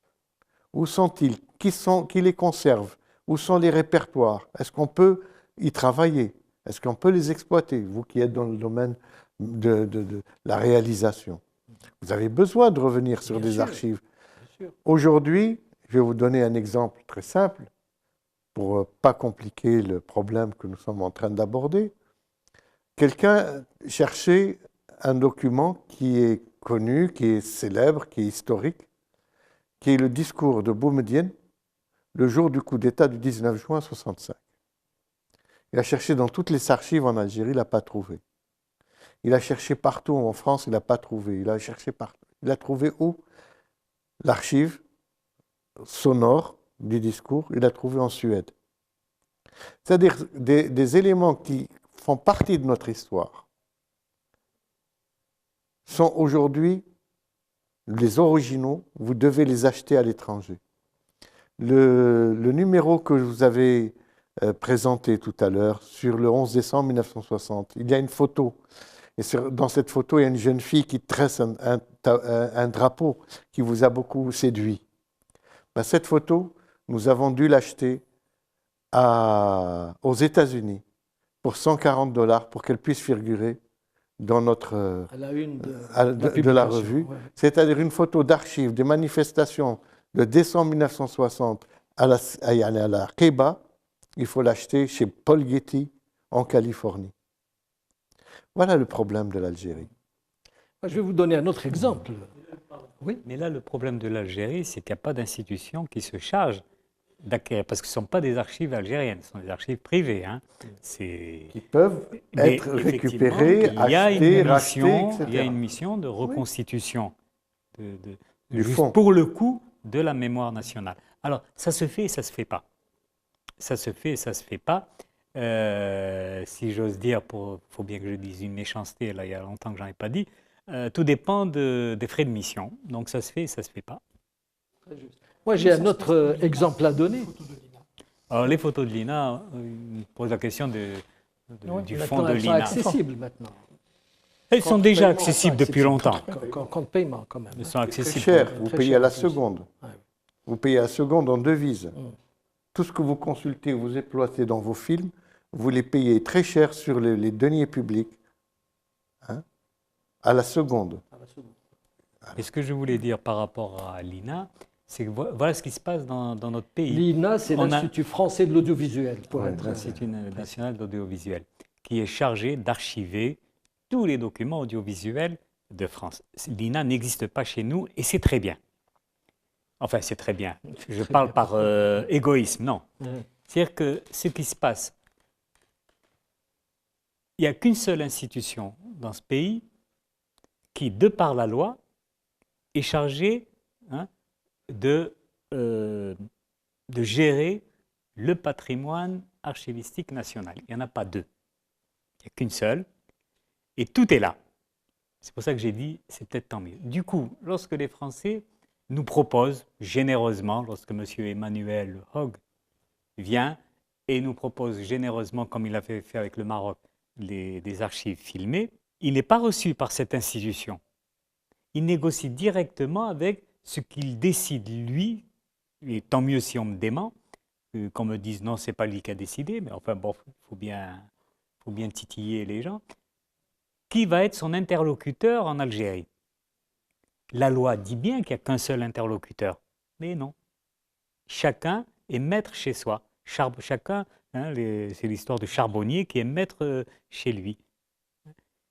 Où sont-ils? Qui les conserve? Où sont les répertoires? Est-ce qu'on peut y travailler? Est-ce qu'on peut les exploiter? Vous qui êtes dans le domaine de la réalisation. Vous avez besoin de revenir sur des archives. Aujourd'hui, je vais vous donner un exemple très simple pour ne pas compliquer le problème que nous sommes en train d'aborder. Quelqu'un cherchait un document qui est connu, qui est célèbre, qui est historique, qui est le discours de Boumedienne le jour du coup d'État du 19 juin 1965. Il a cherché dans toutes les archives en Algérie, il n'a pas trouvé. Il a cherché partout en France, il n'a pas trouvé. Il a cherché partout. Il a trouvé où? L'archive sonore du discours, il a trouvé en Suède. C'est-à-dire des éléments qui font partie de notre histoire sont aujourd'hui les originaux, vous devez les acheter à l'étranger. Le numéro que je vous avais présenté tout à l'heure sur le 11 décembre 1960, il y a une photo. Et dans cette photo, il y a une jeune fille qui tresse un drapeau qui vous a beaucoup séduit. Ben, cette photo, nous avons dû l'acheter aux États-Unis pour $140 pour qu'elle puisse figurer dans notre à la une de la revue. Ouais. C'est-à-dire une photo d'archives des manifestations de décembre 1960 à la Keba. Il faut l'acheter chez Paul Getty en Californie. Voilà le problème de l'Algérie. Je vais vous donner un autre exemple. Oui, mais là, le problème de l'Algérie, c'est qu'il n'y a pas d'institution qui se charge d'acquérir, parce que ce ne sont pas des archives algériennes, ce sont des archives privées. Hein. Qui peuvent être récupérées, achetées, rachetées, etc. Il y a une mission de reconstitution, fond. pour le coup, de la mémoire nationale. Alors, ça se fait et ça ne se fait pas. Ça se fait et ça ne se fait pas. Si j'ose dire, faut bien que je dise une méchanceté, là, il y a longtemps que je n'en ai pas dit, tout dépend des frais de mission. Donc ça se fait et ça ne se fait pas. Moi, j'ai un autre exemple à donner. Alors les photos de l'INA, pose la question du fond de Elles sont l'INA. accessibles maintenant. Elles sont déjà accessibles depuis longtemps. Compte paiement, quand même. Elles sont Très accessibles. cher, vous Très payez cher à la en plus. seconde. Ouais. Vous payez à la seconde en devises. Tout ce que vous consultez, vous exploitez dans vos films, vous les payez très cher sur les deniers publics, hein, à la seconde. Et ce que je voulais dire par rapport à l'INA, c'est que voilà ce qui se passe dans notre pays. L'INA, c'est l'Institut français de l'audiovisuel, pour être l'Institut national d'audiovisuel, qui est chargé d'archiver tous les documents audiovisuels de France. L'INA n'existe pas chez nous et c'est très bien. Enfin, c'est très bien. Je parle par égoïsme, non. C'est-à-dire que ce qui se passe, il n'y a qu'une seule institution dans ce pays qui, de par la loi, est chargée de gérer le patrimoine archivistique national. Il n'y en a pas deux. Il n'y a qu'une seule. Et tout est là. C'est pour ça que j'ai dit, c'est peut-être tant mieux. Du coup, lorsque les Français nous proposent généreusement, lorsque M. Emmanuel Hogg vient et nous propose généreusement, comme il a fait avec le Maroc, des archives filmées, il n'est pas reçu par cette institution. Il négocie directement avec ce qu'il décide lui, et tant mieux si on me dément, qu'on me dise non, c'est pas lui qui a décidé, mais enfin bon, faut bien titiller les gens, qui va être son interlocuteur en Algérie. La loi dit bien qu'il n'y a qu'un seul interlocuteur, mais non. Chacun est maître chez soi. Chacun, hein, c'est l'histoire du charbonnier qui est maître chez lui.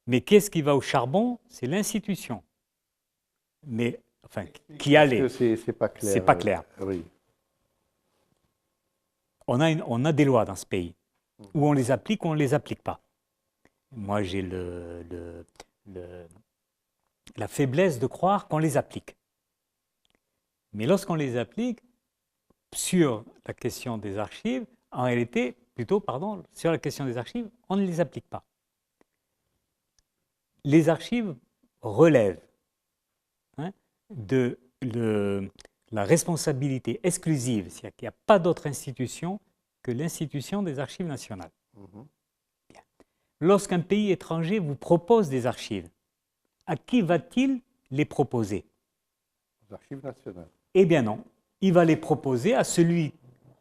Mais qu'est-ce qui va au charbon? C'est l'institution. Mais, enfin, qui allait. C'est pas clair. C'est pas clair. Oui. On a des lois dans ce pays, où on les applique ou on ne les applique pas. Moi, j'ai la faiblesse de croire qu'on les applique. Mais lorsqu'on les applique, sur la question des archives, en réalité, sur la question des archives, on ne les applique pas. Les archives relèvent de la responsabilité exclusive, c'est-à-dire qu'il n'y a pas d'autre institution que l'institution des archives nationales. Bien. Lorsqu'un pays étranger vous propose des archives, à qui va-t-il les proposer? Les archives nationales. Eh bien non, il va les proposer à celui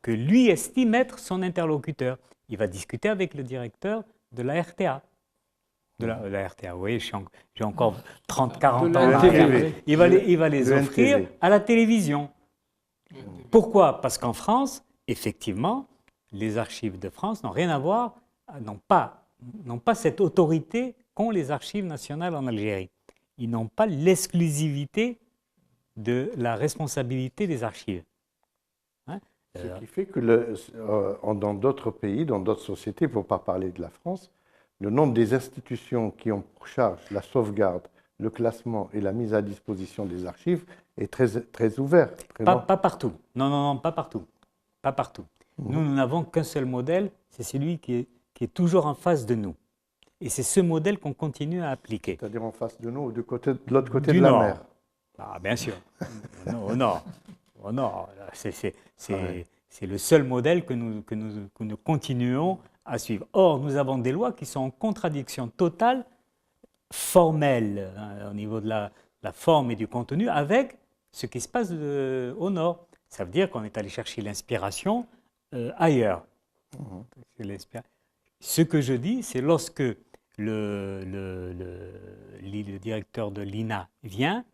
que lui estime être son interlocuteur. Il va discuter avec le directeur de la RTA. De la RTA, vous voyez, j'ai encore 30-40 ans. Il va les offrir à la télévision. Pourquoi? Parce qu'en France, effectivement, les archives de France n'ont rien à voir, n'ont pas cette autorité qu'ont les archives nationales en Algérie. Ils n'ont pas l'exclusivité de la responsabilité des archives. Ce qui fait que dans d'autres pays, dans d'autres sociétés, pour ne pas parler de la France, le nombre des institutions qui ont pour charge la sauvegarde, le classement et la mise à disposition des archives est très ouvert. Pas partout. Non, pas partout. Pas partout. Nous n'avons qu'un seul modèle, c'est celui qui est toujours en face de nous. Et c'est ce modèle qu'on continue à appliquer. C'est-à-dire en face de nous ou de l'autre côté de la mer? Ah, bien sûr. Au nord. C'est le seul modèle que nous continuons à suivre. Or, nous avons des lois qui sont en contradiction totale, formelle, au niveau de la forme et du contenu, avec ce qui se passe au nord. Ça veut dire qu'on est allé chercher l'inspiration ailleurs. Ce que je dis, c'est lorsque le directeur de l'INA vient,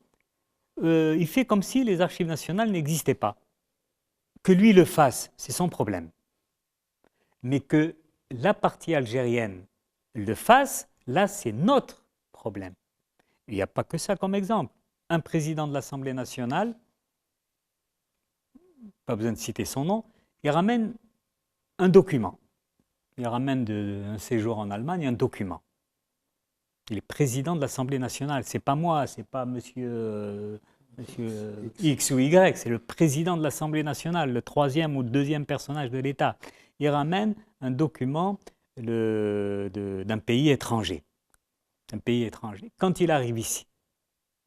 il fait comme si les archives nationales n'existaient pas. Que lui le fasse, c'est son problème. Mais que la partie algérienne le fasse, là, c'est notre problème. Il n'y a pas que ça comme exemple. Un président de l'Assemblée nationale, pas besoin de citer son nom, il ramène un document. Il ramène d'un séjour en Allemagne un document. Il est président de l'Assemblée nationale. Ce n'est pas moi, ce n'est pas monsieur X ou Y, c'est le président de l'Assemblée nationale, le troisième ou le deuxième personnage de l'État. Il ramène un document d'un pays étranger. Un pays étranger. Quand il arrive ici,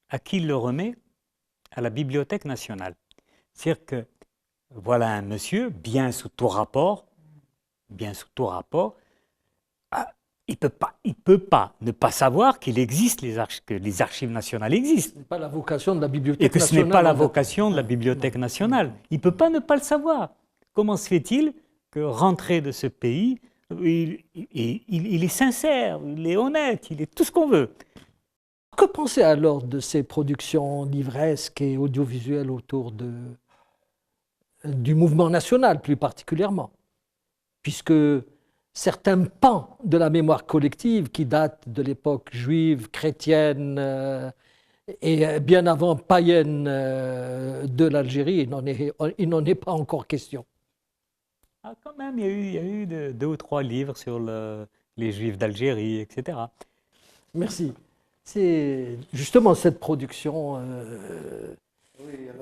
à qui il le remet? À la Bibliothèque nationale. C'est-à-dire que voilà un monsieur, bien sous tout rapport, il ne peut pas ne pas savoir qu'il existe, que les archives nationales existent. Ce n'est pas la vocation de la Bibliothèque nationale. Et que ce n'est pas la vocation de la Non. Bibliothèque nationale. Il ne peut pas ne pas le savoir. Comment se fait-il que rentré de ce pays, il est sincère, il est honnête, il est tout ce qu'on veut. Que pensez alors de ces productions livresques et audiovisuelles autour du mouvement national, plus particulièrement? Puisque certains pans de la mémoire collective qui datent de l'époque juive, chrétienne et bien avant païenne de l'Algérie, il n'en est pas encore question. Ah, quand même, il y a eu 2 ou 3 livres sur les Juifs d'Algérie, etc. Merci. C'est justement cette production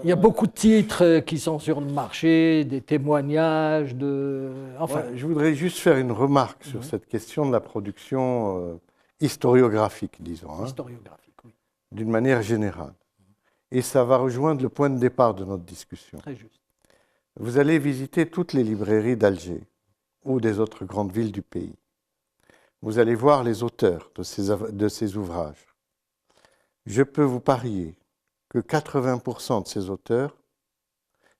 Il y a beaucoup de titres qui sont sur le marché, des témoignages, enfin. Ouais, je voudrais juste faire une remarque sur cette question de la production historiographique, disons, hein, Historiographique, oui. d'une manière générale. Et ça va rejoindre le point de départ de notre discussion. Très juste. Vous allez visiter toutes les librairies d'Alger ou des autres grandes villes du pays. Vous allez voir les auteurs de ces ouvrages. Je peux vous parier que 80% de ces auteurs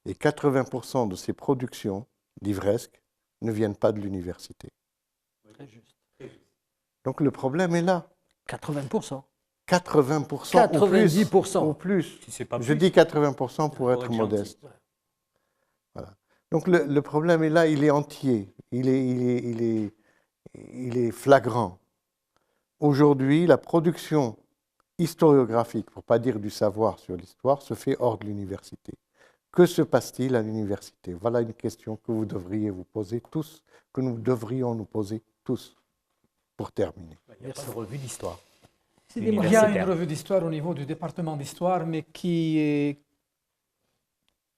et 80% de ces productions livresques ne viennent pas de l'université. Très juste. Donc le problème est là. 80%. 80% 90%. ou plus. Si c'est pas Je plus. dis 80% pour être être gentil. modeste. Voilà. Donc le problème est là, il est entier, il est flagrant. Aujourd'hui, la production historiographique, pour ne pas dire du savoir sur l'histoire, se fait hors de l'université. Que se passe-t-il à l'université? Voilà une question que vous devriez vous poser tous, que nous devrions nous poser tous, pour terminer. Il n'y a pas de revue d'histoire. C'est Il y a Universitaire. une revue d'histoire au niveau du département d'histoire, mais qui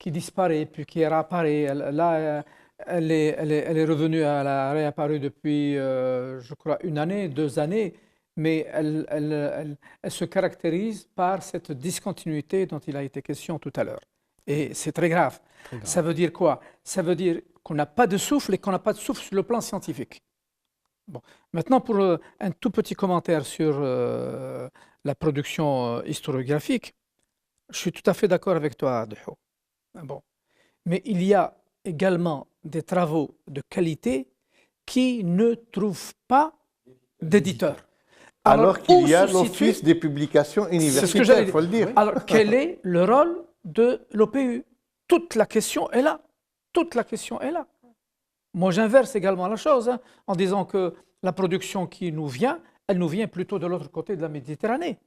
disparaît, puis qui réapparaît. Là, elle est revenue, elle a réapparu depuis, je crois, 1 année, 2 années, mais elle se caractérise par cette discontinuité dont il a été question tout à l'heure. Et c'est très grave. Ça veut dire quoi? Ça veut dire qu'on n'a pas de souffle et qu'on n'a pas de souffle sur le plan scientifique. Bon. Maintenant, pour un tout petit commentaire sur la production historiographique, je suis tout à fait d'accord avec toi, Duhou. Bon. Mais il y a également des travaux de qualité qui ne trouvent pas d'éditeurs. Alors qu'il y a où se situe- l'Office des publications C'est ce que universitaires, j'allais il faut le dire. Alors, quel est le rôle de l'OPU? Toute la question est là. Toute la question est là. Moi, j'inverse également la chose, hein, en disant que la production qui nous vient, elle nous vient plutôt de l'autre côté de la Méditerranée.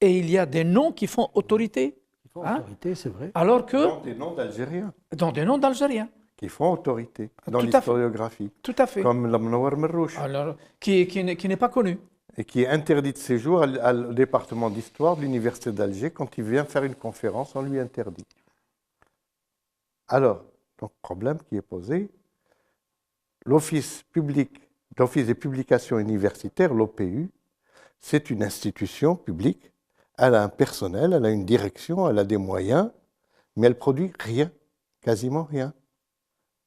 Et il y a des noms qui font autorité. Il faut Hein? autorité, c'est vrai. Alors que, Dans des noms d'Algériens dans des noms d'Algériens, qui font autorité dans Tout à fait. l'historiographie, tout à fait. comme l'Amnawar Merrouch, Alors, qui n'est pas connu. et qui est interdit de séjour au département d'histoire de l'Université d'Alger. Quand il vient faire une conférence, on lui interdit. Alors, donc, problème qui est posé, l'Office des publications universitaires, l'OPU, c'est une institution publique, elle a un personnel, elle a une direction, elle a des moyens, mais elle produit rien, quasiment rien,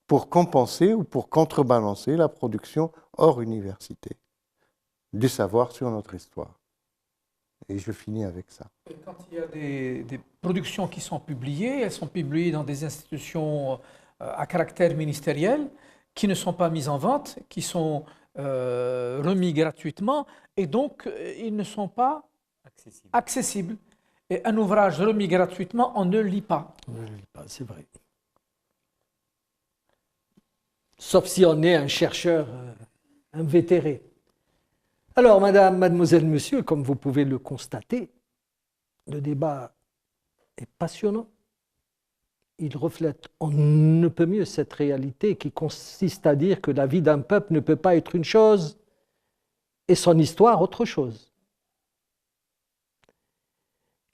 pour compenser ou pour contrebalancer la production hors université du savoir sur notre histoire. Et je finis avec ça. Et quand il y a des productions qui sont publiées, elles sont publiées dans des institutions à caractère ministériel, qui ne sont pas mises en vente, qui sont remis gratuitement, et donc ils ne sont pas accessibles. Et un ouvrage remis gratuitement, on ne le lit pas. On ne le lit pas, c'est vrai. Sauf si on est un chercheur invétéré. Alors, madame, mademoiselle, monsieur, comme vous pouvez le constater, le débat est passionnant. Il reflète on ne peut mieux cette réalité qui consiste à dire que la vie d'un peuple ne peut pas être une chose et son histoire autre chose.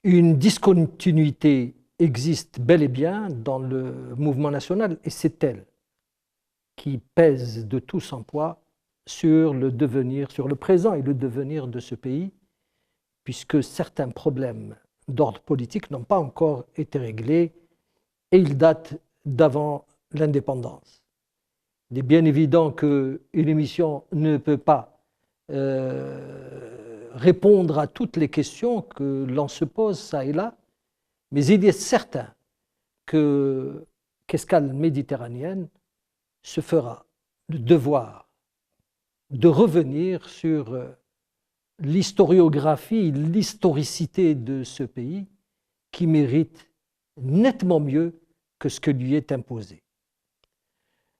Une discontinuité existe bel et bien dans le mouvement national et c'est elle qui pèse de tout son poids sur le devenir, sur le présent et le devenir de ce pays, puisque certains problèmes d'ordre politique n'ont pas encore été réglés et ils datent d'avant l'indépendance. Il est bien évident qu'une émission ne peut pas répondre à toutes les questions que l'on se pose ça et là, mais il est certain qu'Escale méditerranéenne se fera le devoir de revenir sur l'historiographie, l'historicité de ce pays qui mérite nettement mieux que ce que lui est imposé.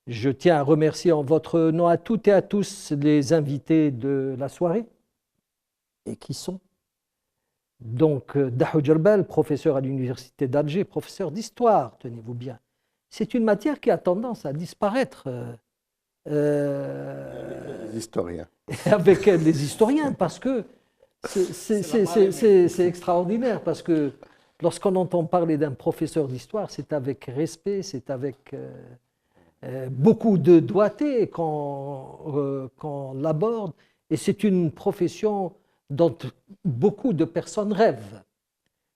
Je tiens à remercier en votre nom à toutes et à tous les invités de la soirée, et qui sont donc Dahou Djerbel, professeur à l'Université d'Alger, professeur d'histoire, tenez-vous bien. C'est une matière qui a tendance à disparaître Les historiens. avec les historiens, parce que c'est extraordinaire, parce que lorsqu'on entend parler d'un professeur d'histoire, c'est avec respect, c'est avec beaucoup de doigté qu'on l'aborde. Et c'est une profession dont beaucoup de personnes rêvent.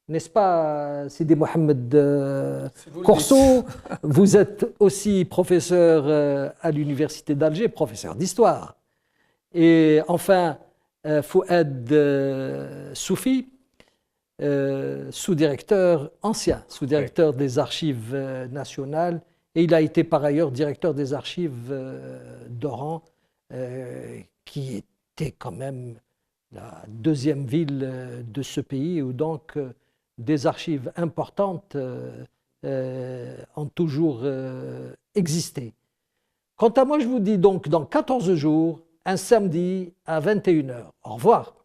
N'est-ce pas, Sidi Mohamed Corso? Vous êtes aussi professeur à l'Université d'Alger, professeur d'histoire. Et enfin, Fouad Soufi, sous-directeur, ancien sous-directeur des archives nationales, et il a été par ailleurs directeur des archives d'Oran, qui était quand même la deuxième ville de ce pays, où donc des archives importantes ont toujours existé. Quant à moi, je vous dis donc dans 14 jours, un samedi à 21h. Au revoir.